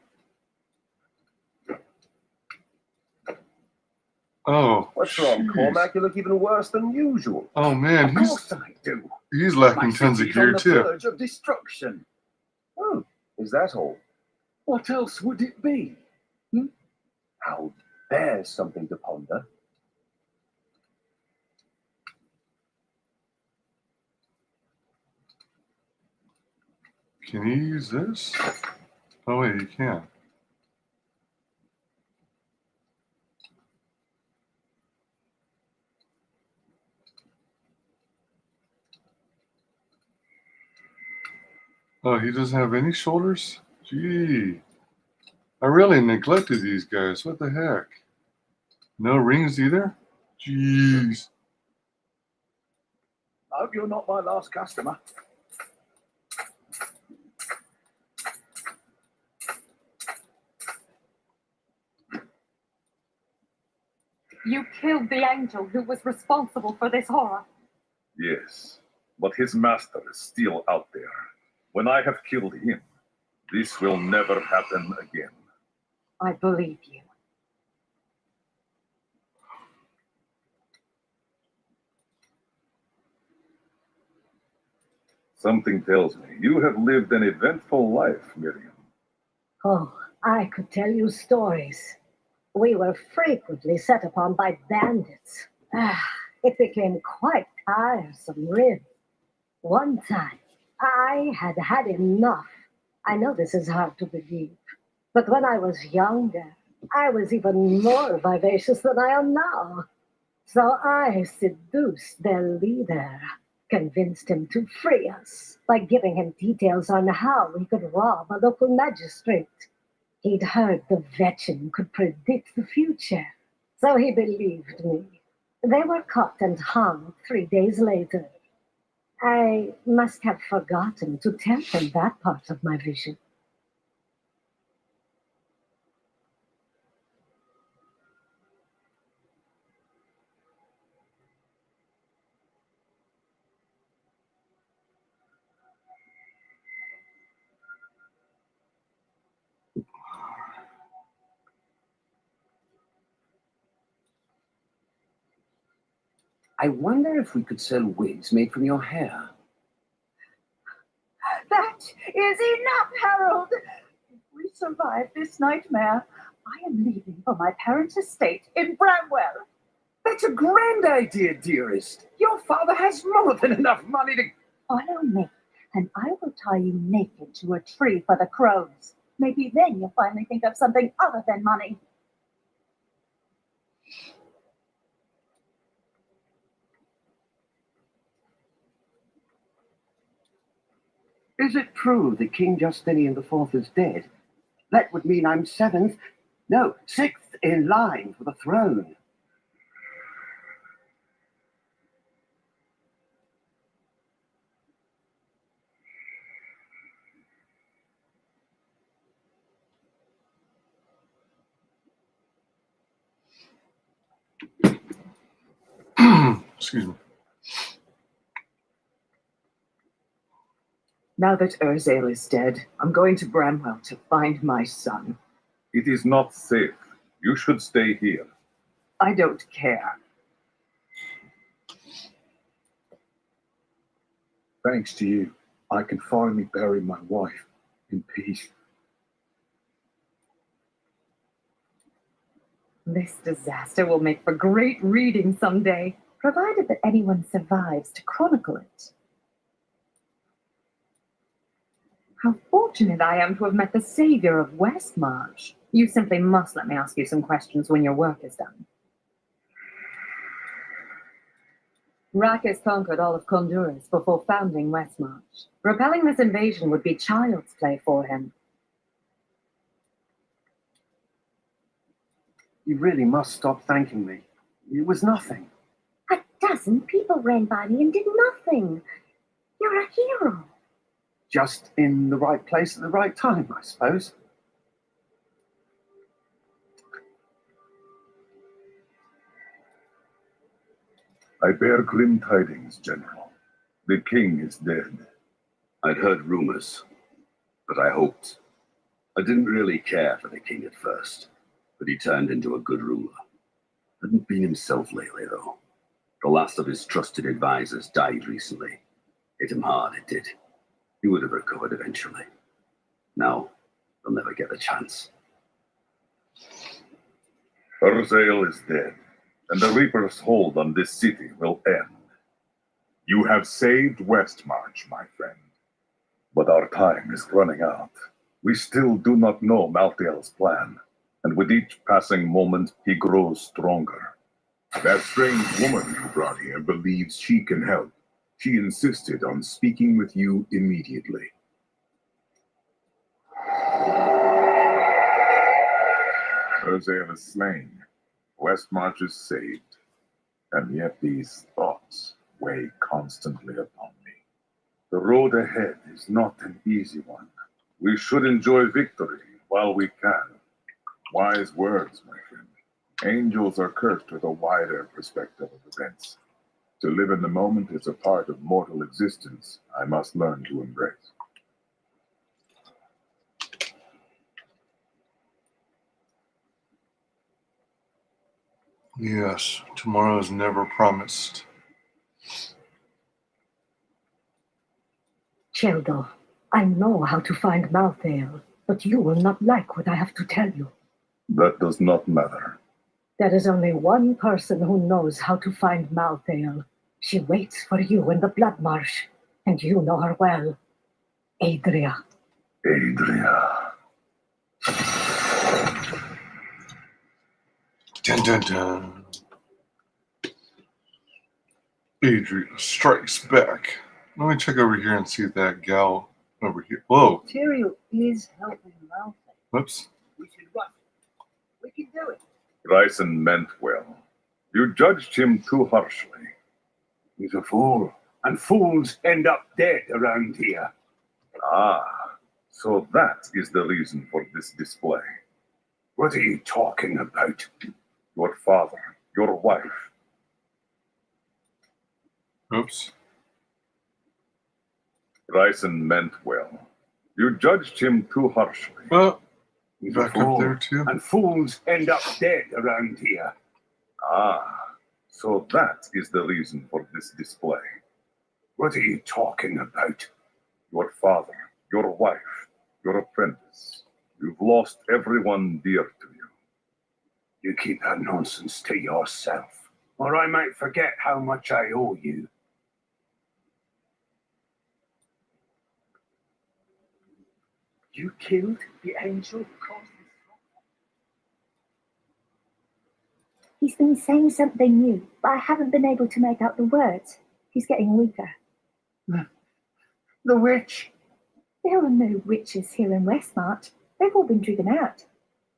Oh, What's wrong, jeez. Cormac? You look even worse than usual. Oh man, Of course I do. he's My lacking tons of city's gear on the too. verge of destruction. Oh, is that all? What else would it be? How there's something to ponder. Can you use this? Oh wait, you can. Oh, he doesn't have any shoulders? Gee. I really neglected these guys. What the heck? No rings either? Jeez. I hope you're not my last customer. You killed the angel who was responsible for this horror. Yes, but his master is still out there. When I have killed him, this will never happen again. I believe you. Something tells me you have lived an eventful life, Miriam. Oh, I could tell you stories. We were frequently set upon by bandits. It became quite tiresome, really. One time, I had had enough. I know this is hard to believe, but when I was younger, I was even more vivacious than I am now. So I seduced their leader, convinced him to free us by giving him details on how we could rob a local magistrate. He'd heard the veteran could predict the future, so he believed me. They were caught and hung 3 days later. I must have forgotten to tell him that part of my vision. I wonder if we could sell wigs made from your hair. That is enough, Harold! If we survive this nightmare, I am leaving for my parents' estate in Bramwell. That's a grand idea, dearest. Your father has more than enough money to... Follow me, and I will tie you naked to a tree for the crows. Maybe then you'll finally think of something other than money. Is it true that King Justinian IV is dead? That would mean I'm sixth in line for the throne. Excuse me. Now that Urzael is dead, I'm going to Bramwell to find my son. It is not safe. You should stay here. I don't care. Thanks to you, I can finally bury my wife in peace. This disaster will make for great reading someday, provided that anyone survives to chronicle it. How fortunate I am to have met the savior of Westmarch. You simply must let me ask you some questions when your work is done. Rakis conquered all of Honduras before founding Westmarch. Repelling this invasion would be child's play for him. You really must stop thanking me. It was nothing. 12 people ran by me and did nothing. You're a hero. Just in the right place at the right time, I suppose. I bear grim tidings, General. The king is dead. I'd heard rumors, but I hoped. I didn't really care for the king at first, but he turned into a good ruler. Hadn't been himself lately, though. The last of his trusted advisors died recently. Hit him hard, it did. He would have recovered eventually. Now, he'll never get the chance. Urzael is dead, and the Reaper's hold on this city will end. You have saved Westmarch, my friend. But our time is running out. We still do not know Malthael's plan, and with each passing moment, he grows stronger. That strange woman you brought here believes she can help. She insisted on speaking with you immediately. Urzael is slain. Westmarch is saved. And yet these thoughts weigh constantly upon me. The road ahead is not an easy one. We should enjoy victory while we can. Wise words, my friend. Angels are cursed with a wider perspective of events. To live in the moment is a part of mortal existence I must learn to embrace. Yes, tomorrow is never promised. Cheldo, I know how to find Malthael, but you will not like what I have to tell you. That does not matter. There is only one person who knows how to find Malthael. She waits for you in the Blood Marsh, and you know her well. Adria. Adria. Dun dun dun. Adria strikes back. Let me check over here and see that gal over here. Whoa. Material is helping Malfoy. Whoops. We should rush it. We can do it. Bryson meant well. You judged him too harshly. He's a fool, and fools end up dead around here. Ah, so that is the reason for this display. What are you talking about? Your father, your wife. Oops. Bryson meant well. You judged him too harshly. Well, He's back a fool, up there too. and fools end up dead around here. Ah, so that is the reason for this display. What are you talking about? Your father, your wife, your apprentice. You've lost everyone dear to you. You keep that nonsense to yourself, or I might forget how much I owe you. You killed the angel because He's been saying something new, but I haven't been able to make out the words. He's getting weaker. The witch. There are no witches here in Westmarch. They've all been driven out.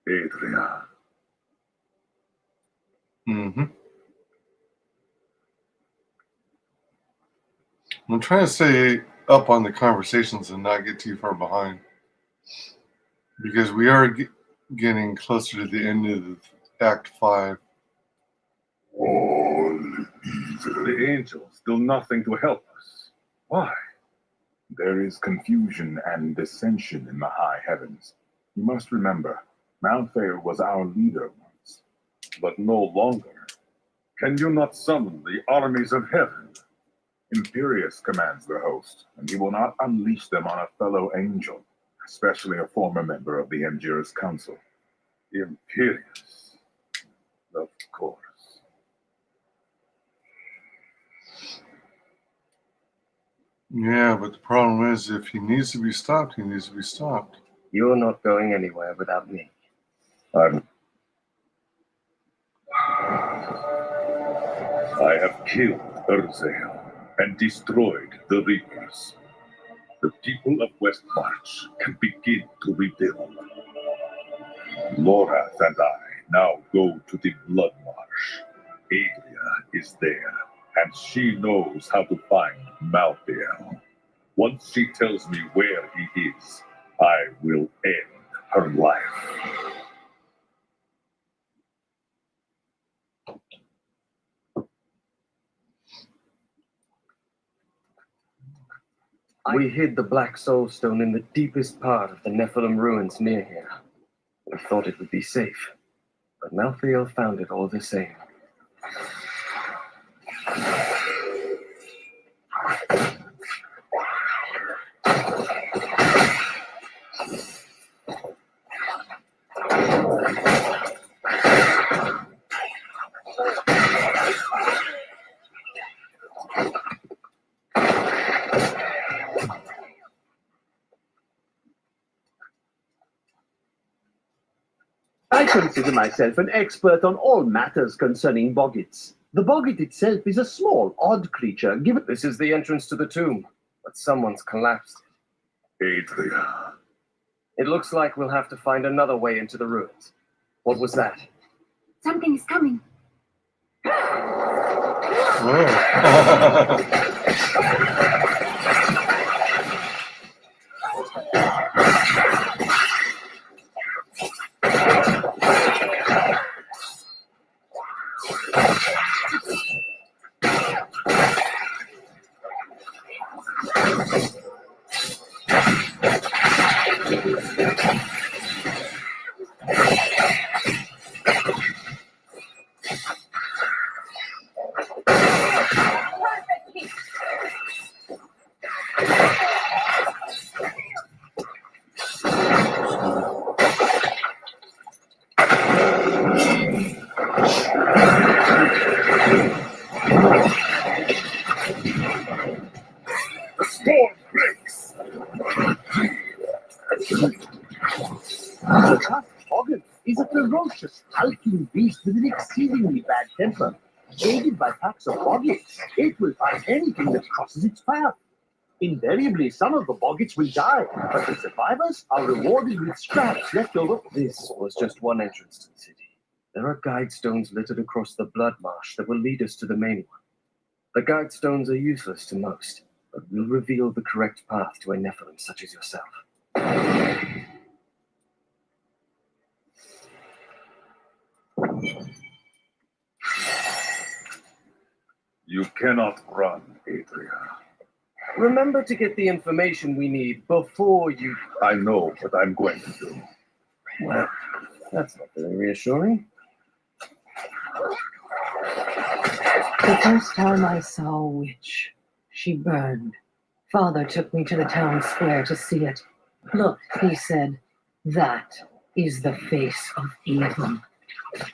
Adria. Mm-hmm. I'm trying to stay up on the conversations and not get too far behind. Because we are getting closer to the end of Act 5. All evil. The angels do nothing to help us. Why? There is confusion and dissension in the high heavens. You must remember, Malfair was our leader once. But no longer. Can you not summon the armies of heaven? Imperius commands the host, and he will not unleash them on a fellow angel, especially a former member of the Emgir's Council. Imperius. Of course. Yeah, but the problem is if he needs to be stopped, he needs to be stopped. You're not going anywhere without me. I have killed Urzael and destroyed the Reapers. The people of Westmarch can begin to rebuild. Lorath and I now go to the Blood Marsh. Adria is there, and she knows how to find Malthael. Once she tells me where he is, I will end her life. We hid the Black Soul Stone in the deepest part of the Nephilim ruins near here. We thought it would be safe, but Malthael found it all the same. I consider myself an expert on all matters concerning boggits. The boggit itself is a small, odd creature given... This is the entrance to the tomb, but someone's collapsed it. Adria. It looks like we'll have to find another way into the ruins. What was that? Something is coming. The tough Hoggett is a ferocious, hulking beast with an exceedingly bad temper. Aided by packs of boggits, it will fight anything that crosses its path. Invariably, some of the boggits will die, but the survivors are rewarded with scraps left over. This was just one entrance to the city. There are guide stones littered across the blood marsh that will lead us to the main one. The guide stones are useless to most, but will reveal the correct path to a Nephilim such as yourself. You cannot run, Adria. Remember to get the information we need before you... I know what I'm going to do. Well, that's not very reassuring. The first time I saw a witch, she burned. Father took me to the town square to see it. Look, he said, that is the face of evil.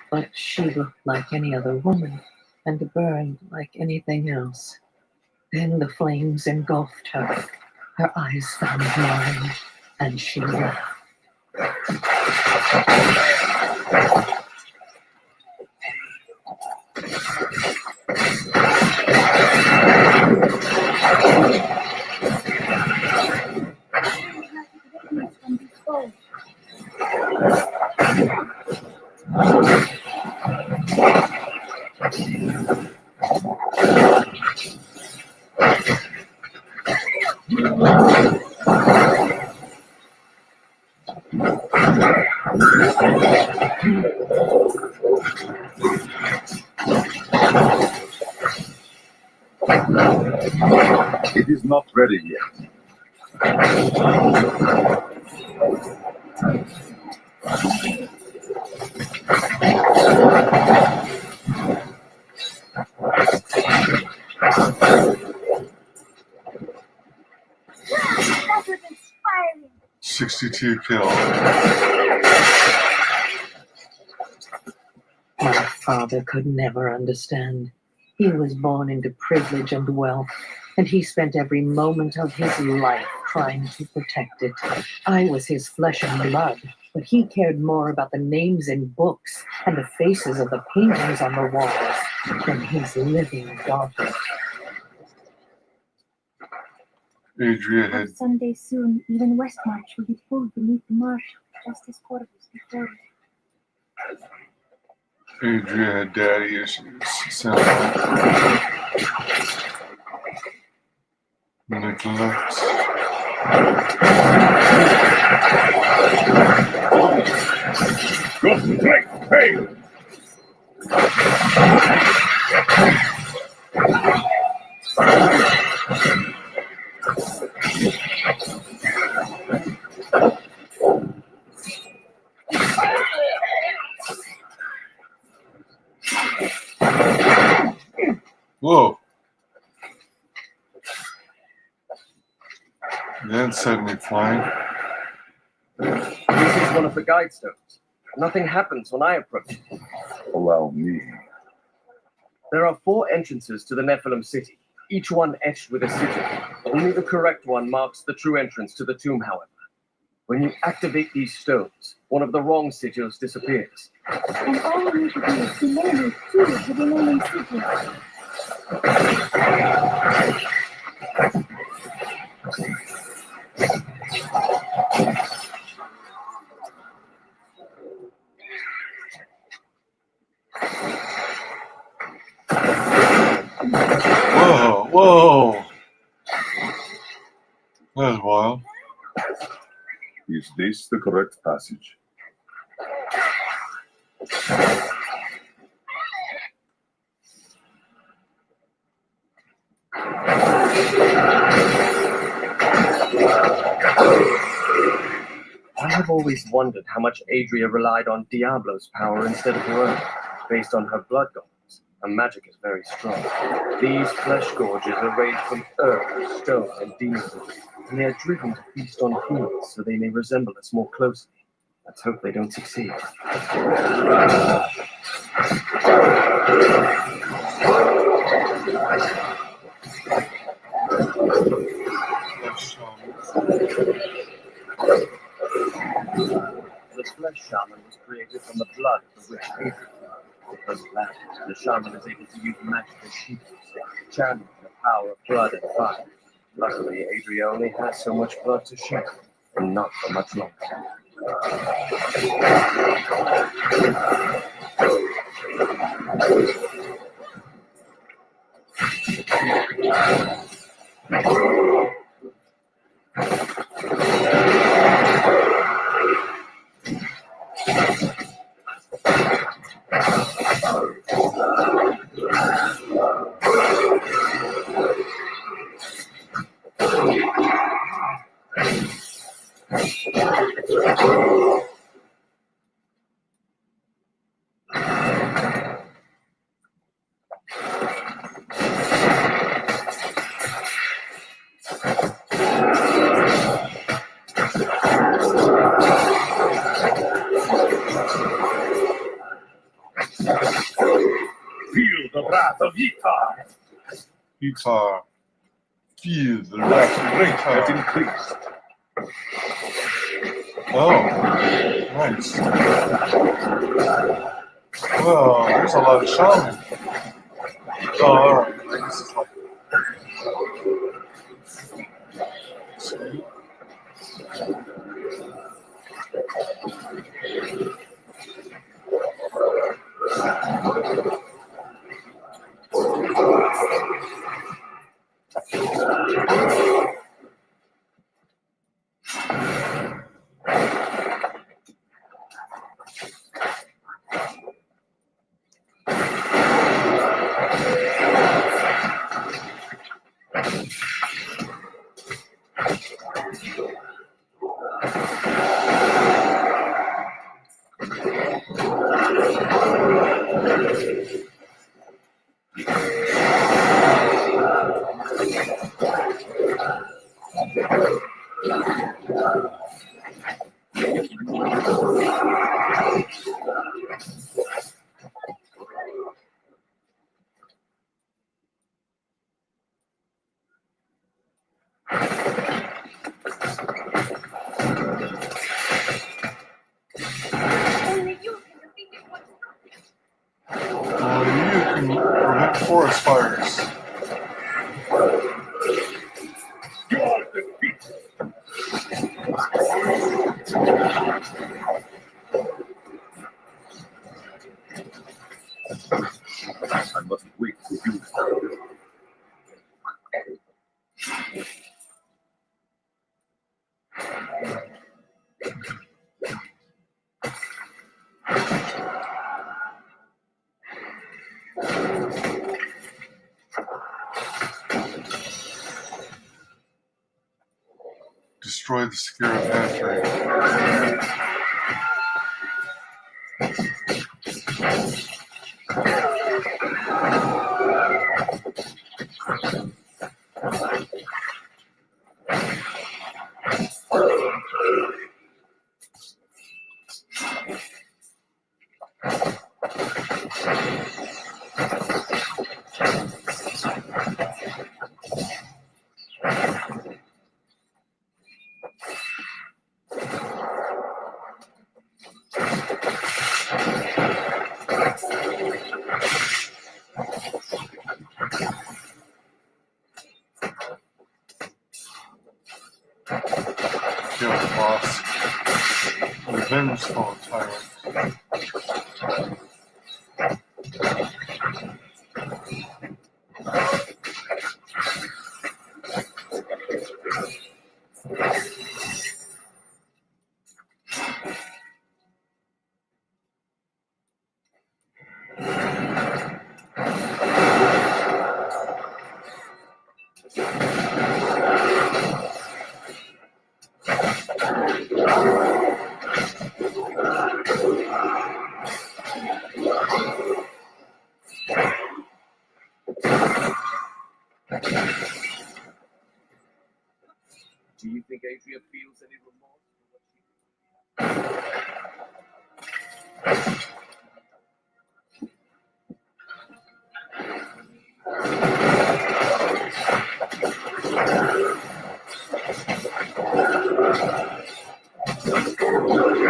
But she looked like any other woman and burned like anything else. Then the flames engulfed her. Her eyes found mine, and she laughed. It is not ready yet. That was inspiring. 62 kills. My father could never understand. He was born into privilege and wealth, and he spent every moment of his life trying to protect it. I was his flesh and blood, but he cared more about the names in books and the faces of the paintings on the walls than his living daughter. Adria had Someday soon, even Westmarch will be pulled beneath the marsh, just as Corvus before it. Adria had daddy issues. Sound like neglect. Good trick, hey! Whoa. Then suddenly flying. This is one of the guide stones. Nothing happens when I approach it. Allow me. There are 4 entrances to the Nephilim city, each one etched with a sigil. Only the correct one marks the true entrance to the tomb, however. When you activate these stones, one of the wrong sigils disappears. And all we need to do is eliminate 2 of the remaining sigils. Whoa, whoa. That was wild. Is this the correct passage? I have always wondered how much Adria relied on Diablo's power instead of her own, based on her blood golems. Her magic is very strong. These flesh gorges are raised from earth, stone, and demons, and they are driven to feast on humans so they may resemble us more closely. Let's hope they don't succeed. The flesh from the blood of the witch people. Because of that, the shaman is able to use magical healers, channeling the power of blood and fire. Luckily, Adria only has so much blood to share, and not for much longer. Feel the wrath of Yitar. Yitar. Feel the wrath of Has Yitar. increased. Oh, nice. Well, there's a lot of shaman. Oh, alright. This is like. Only you can prevent forest fires. You are defeated. I must wait for you. Destroy the Scarab Factory. Kill the boss. The vengeful tyrant. Do you think Adria feels any remorse for what she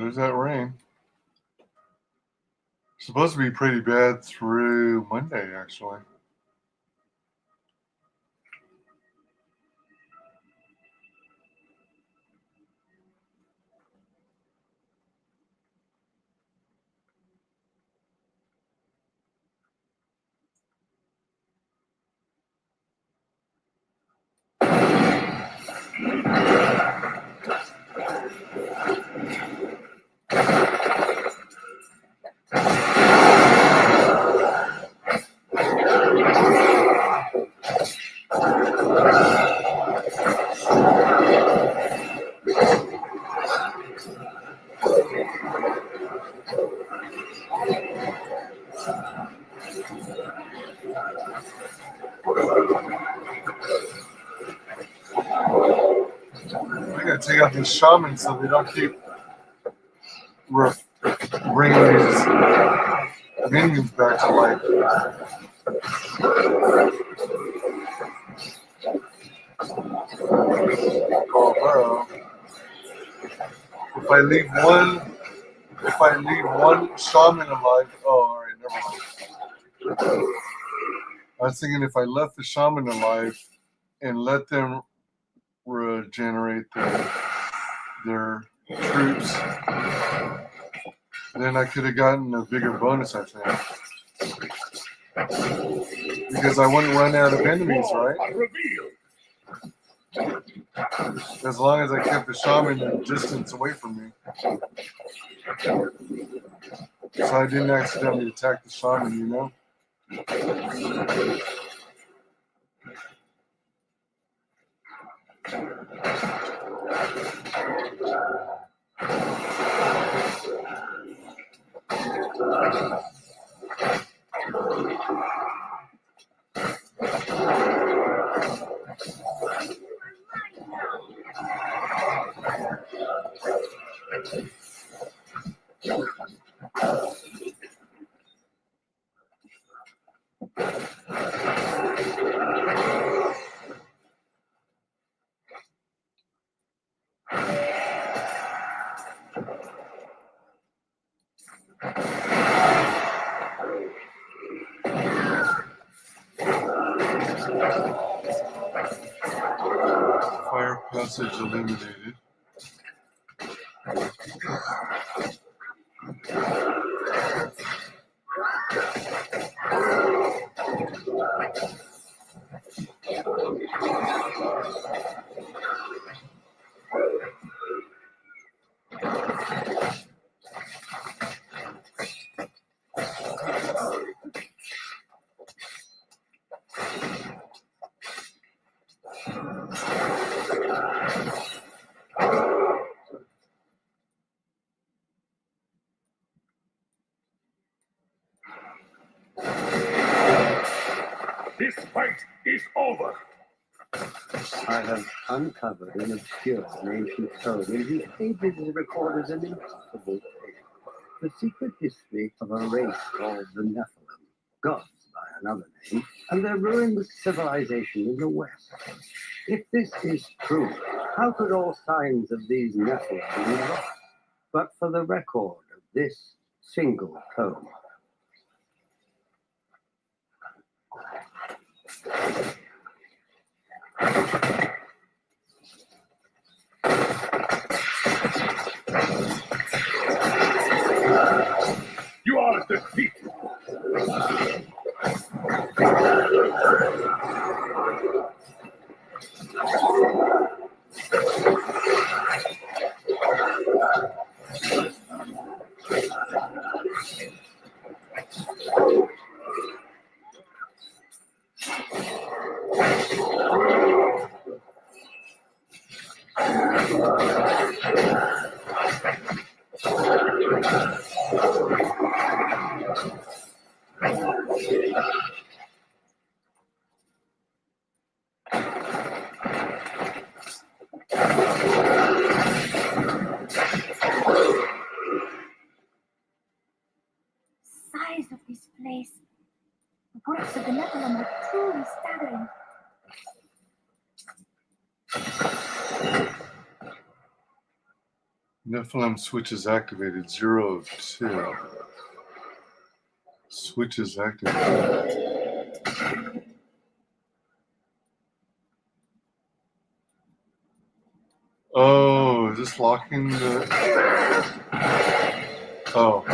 there's that rain. Supposed to be pretty bad through Monday, actually. I gotta take out these shamans so they don't keep bringing these minions back to life. Oh, wow. If I leave one shaman alive, oh, all right, never mind. I was thinking if I left the shaman alive and let them regenerate their troops, then I could have gotten a bigger bonus, I think. Because I wouldn't run out of enemies, right? As long as I kept the shaman a distance away from me. So I didn't accidentally attack the shaman, you know? Fire passage eliminated. This fight is over. I have uncovered an obscure and ancient stone in whose pages is recorded an impossible tale. The secret history of a race called the Nephilim, gods by another name, and their ruined civilization in the West. If this is true, how could all signs of these Nephilim be lost but for the record of this single tome? You are defeated. Size of this place. The works of the Nephilim are truly staggering. Nephilim switch is activated. 0 of 2. Switch is activated. Oh, is this locking the... Oh.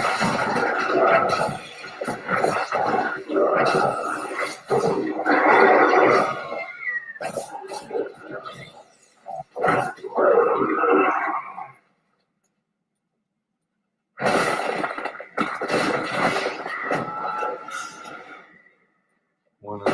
One or two.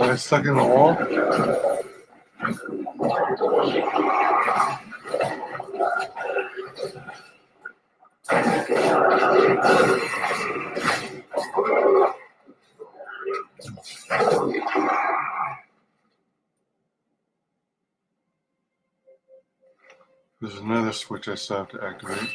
Am I stuck in the wall? There's another switch I still have to activate.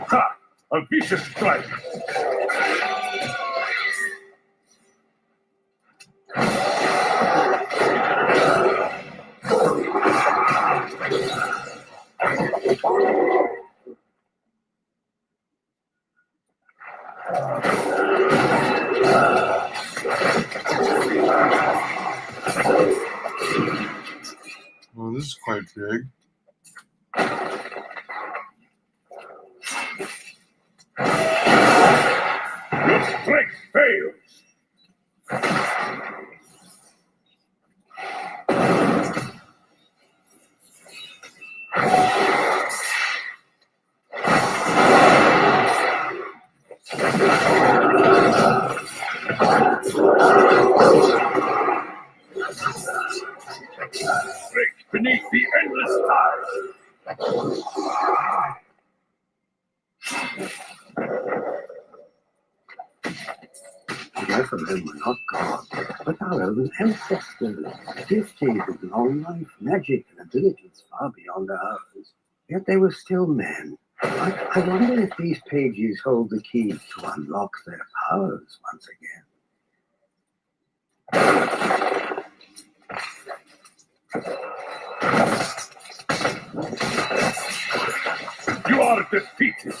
Ha! A vicious strike! Oh, this is quite big. Your strength fails! Break beneath the endless tide! The Nephilim were not gods, but our own ancestors, gifted with long life, magic, and abilities far beyond ours. Yet they were still men. I wonder if these pages hold the key to unlock their powers once again. You are defeated!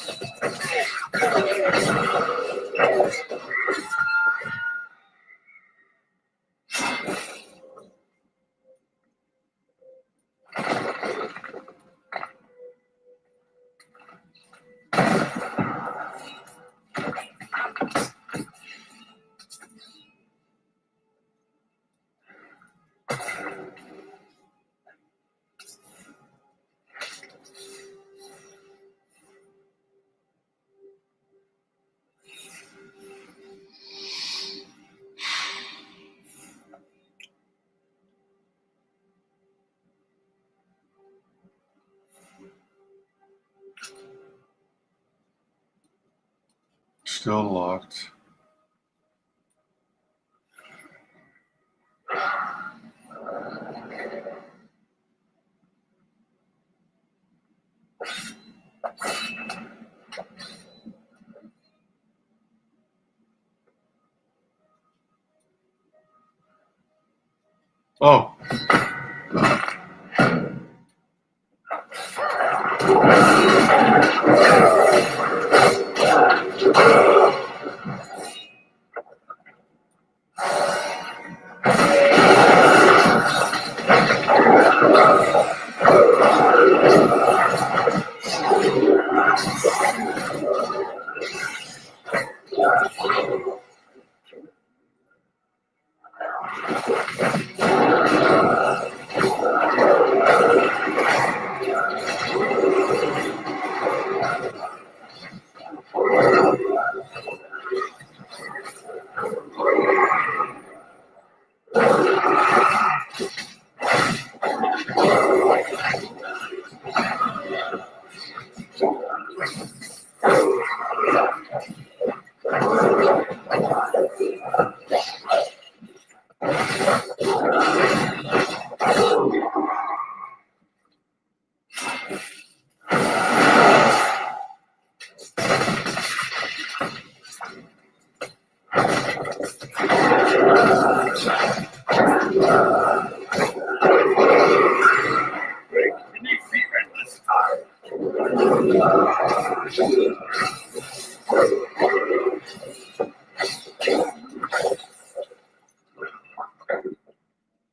Still locked. Oh.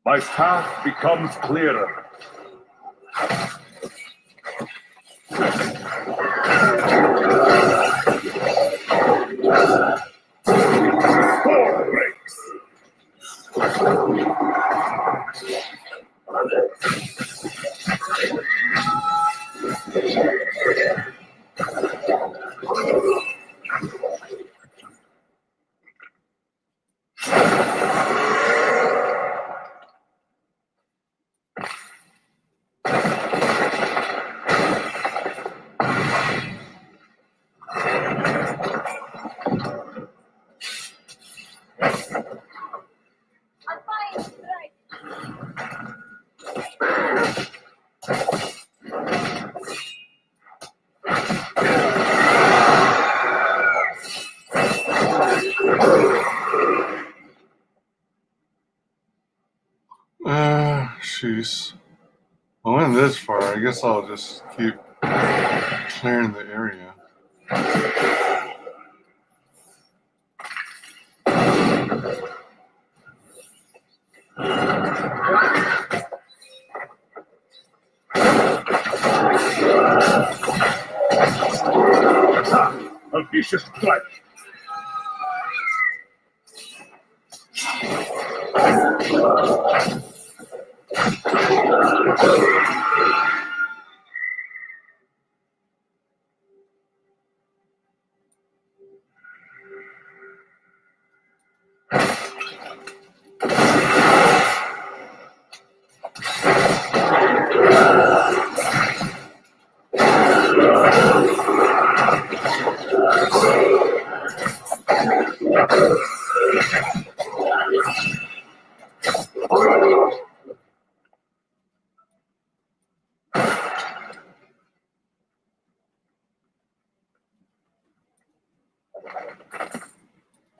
My path becomes clearer. Jeez. I went this far. I guess I'll just keep clearing the area. A vicious clutch.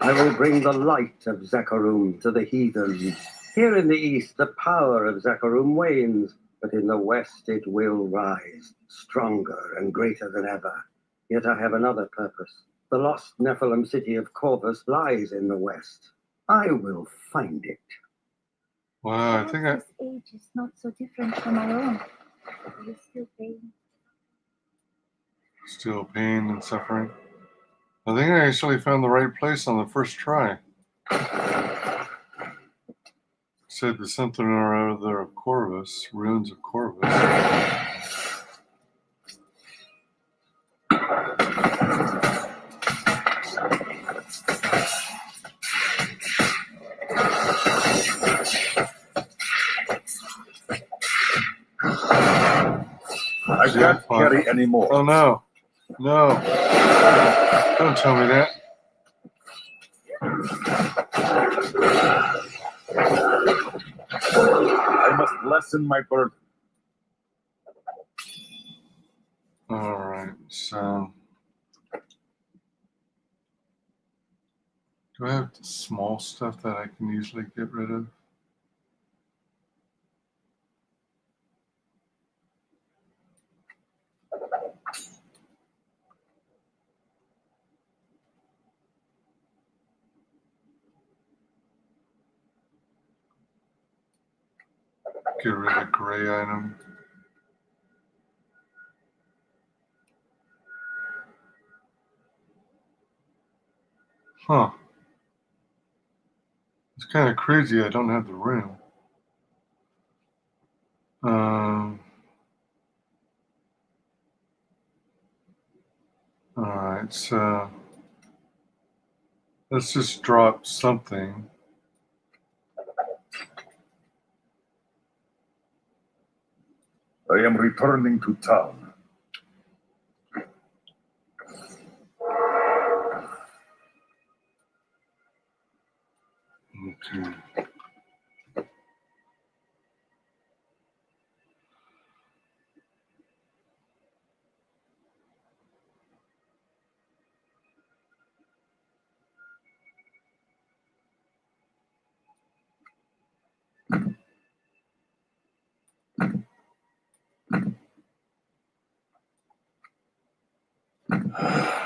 I will bring the light of Zakarum to the heathens. Here in the east, the power of Zakarum wanes, but in the west it will rise, stronger and greater than ever. Yet I have another purpose. The lost Nephilim city of Corvus lies in the west. I will find it. Wow, I think This age is not so different from our own. There is still pain. Still pain and suffering. I think I actually found the right place on the first try. Said there's something or other of Corvus, ruins of Corvus. I can't carry any more. Oh no. No. Don't tell me that. I must lessen my burden. Alright, so do I have small stuff that I can easily get rid of? Get rid of the gray item. Huh. It's kind of crazy I don't have the room. Alright, so let's just drop something. I am returning to town. Okay.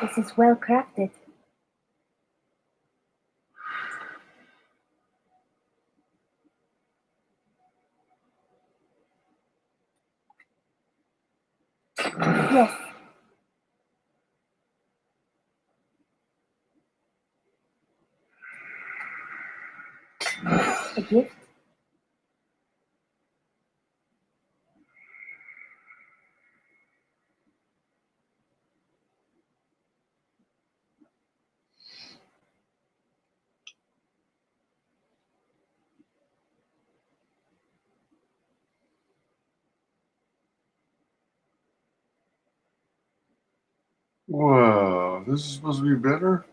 This is well crafted. Yes. A gift? Whoa, this is supposed to be better?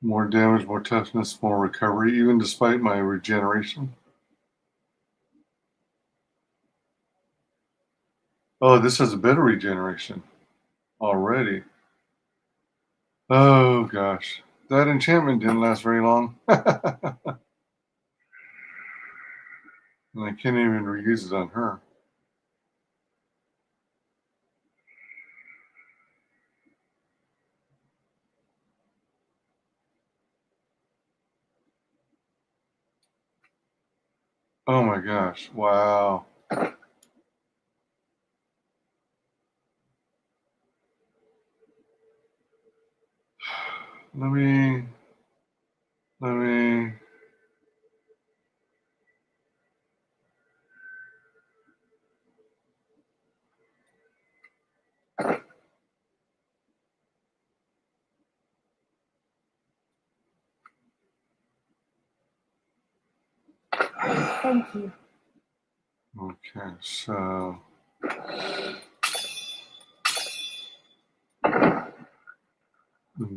More damage, more toughness, more recovery, even despite my regeneration. Oh, this has a better regeneration already. Oh gosh, that enchantment didn't last very long. And I can't even reuse it on her. Oh my gosh, wow. Let me. Thank you. Okay, so. And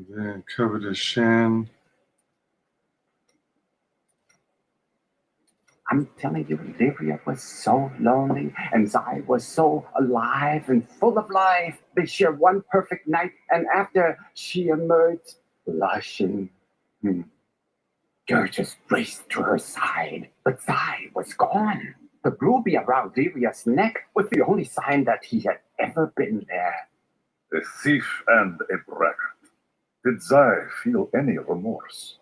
then covetous Shan. I'm telling you, Livia was so lonely, and Zai was so alive and full of life. They shared one perfect night, and after she emerged, blushing. Gertus raced to her side, but Zai was gone. The ruby around Livia's neck was the only sign that he had ever been there. A thief and a braggart. Did Zai feel any remorse?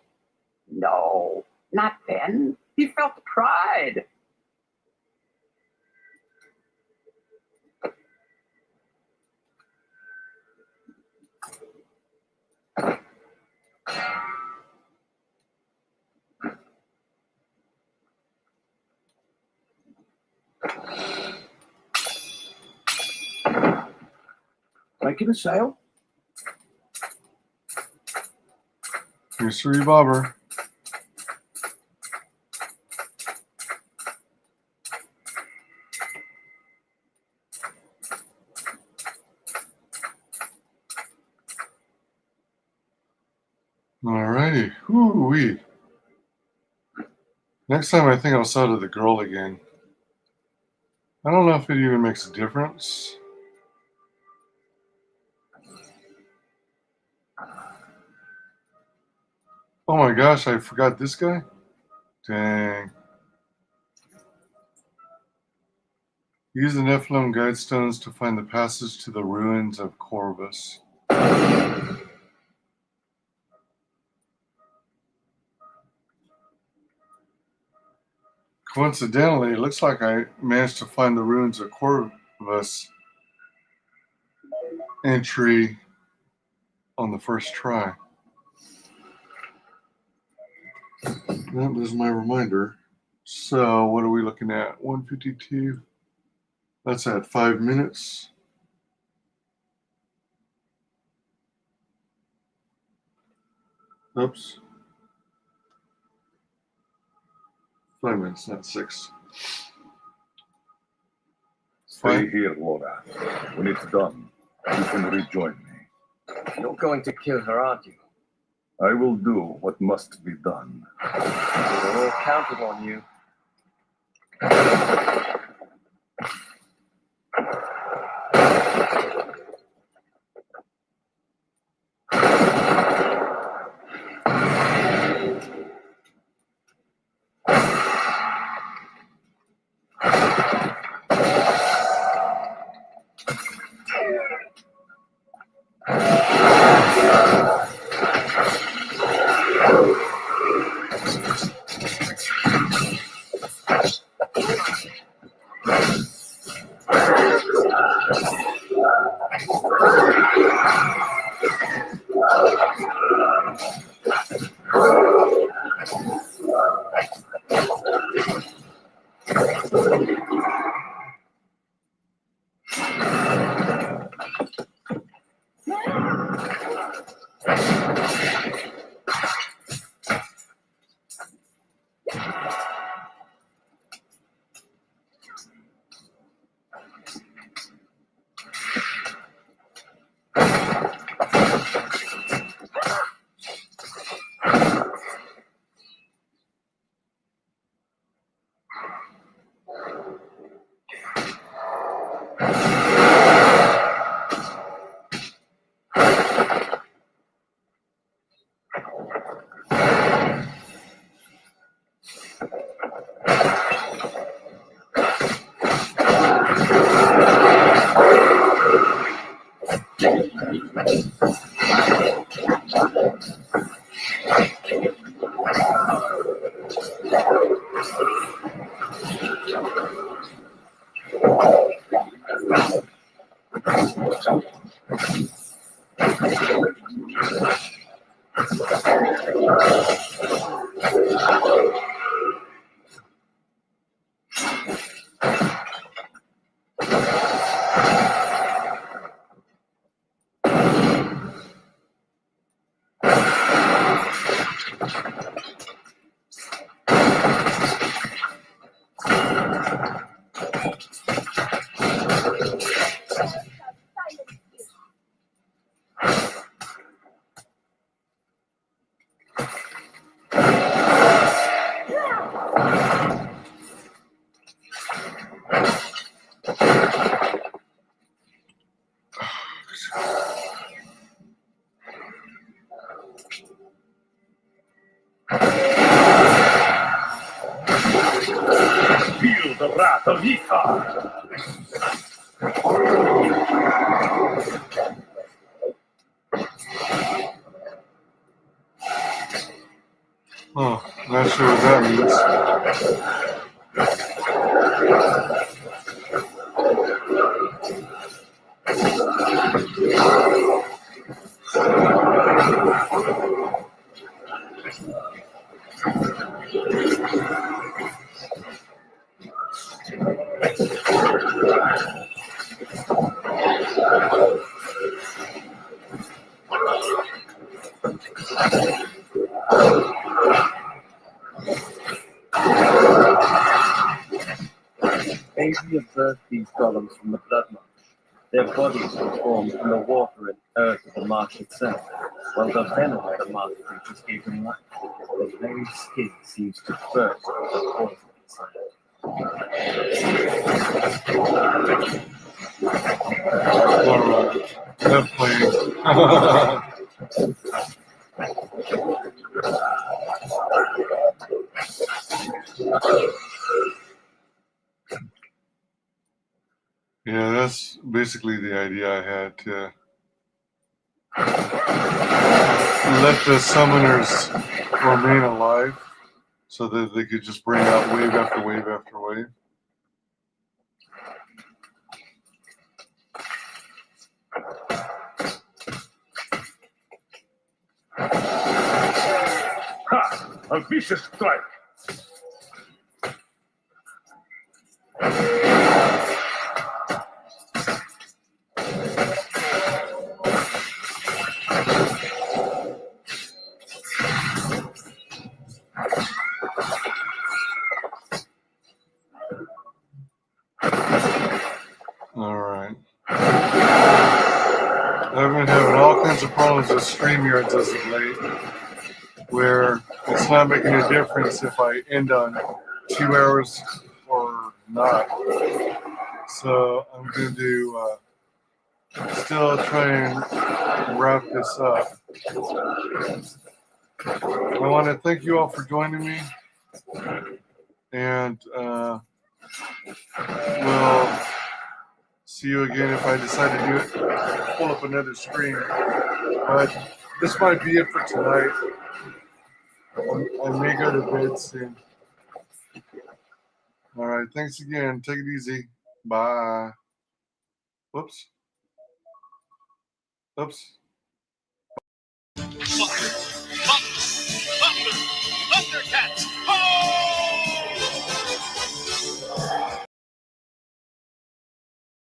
No, not then. He felt pride. Making a sale? Mystery Bobber. Alrighty. Whoo-wee. Next time I think I'll sell to the girl again. I don't know if it even makes a difference. Oh my gosh, I forgot this guy? Dang. Use the Nephilim Guidestones to find the passage to the ruins of Corvus. Coincidentally, it looks like I managed to find the ruins of Corvus entry on the first try. That was my reminder. So what are we looking at? 152. That's at 5 minutes. Oops. 5 minutes, not 6. Stay here, Laura. When it's done, you can rejoin me. You're going to kill her, aren't you? I will do what must be done. We're all counting on you. Feel the wrath of Yikar! Oh, not sure what that means. Avery observed these golems from the blood marsh. Their bodies were formed from the water and earth of the marsh itself, while the venom of the marsh creatures gave them life. The very skin seems to burst with the poison Yeah, that's basically the idea I had, to let the summoners remain alive so that they could just bring out wave after wave after wave. Ha! A vicious strike. All right. I've been having all kinds of problems with StreamYards as of late, where it's not making a difference if I end on 2 hours or not. So I'm going to still try and wrap this up. I want to thank you all for joining me, and we'll see you again if I decide to do it. Pull up another stream, but this might be it for tonight. I may go to bed soon. All right, thanks again. Take it easy. Bye. Whoops. Oops. Thundercats!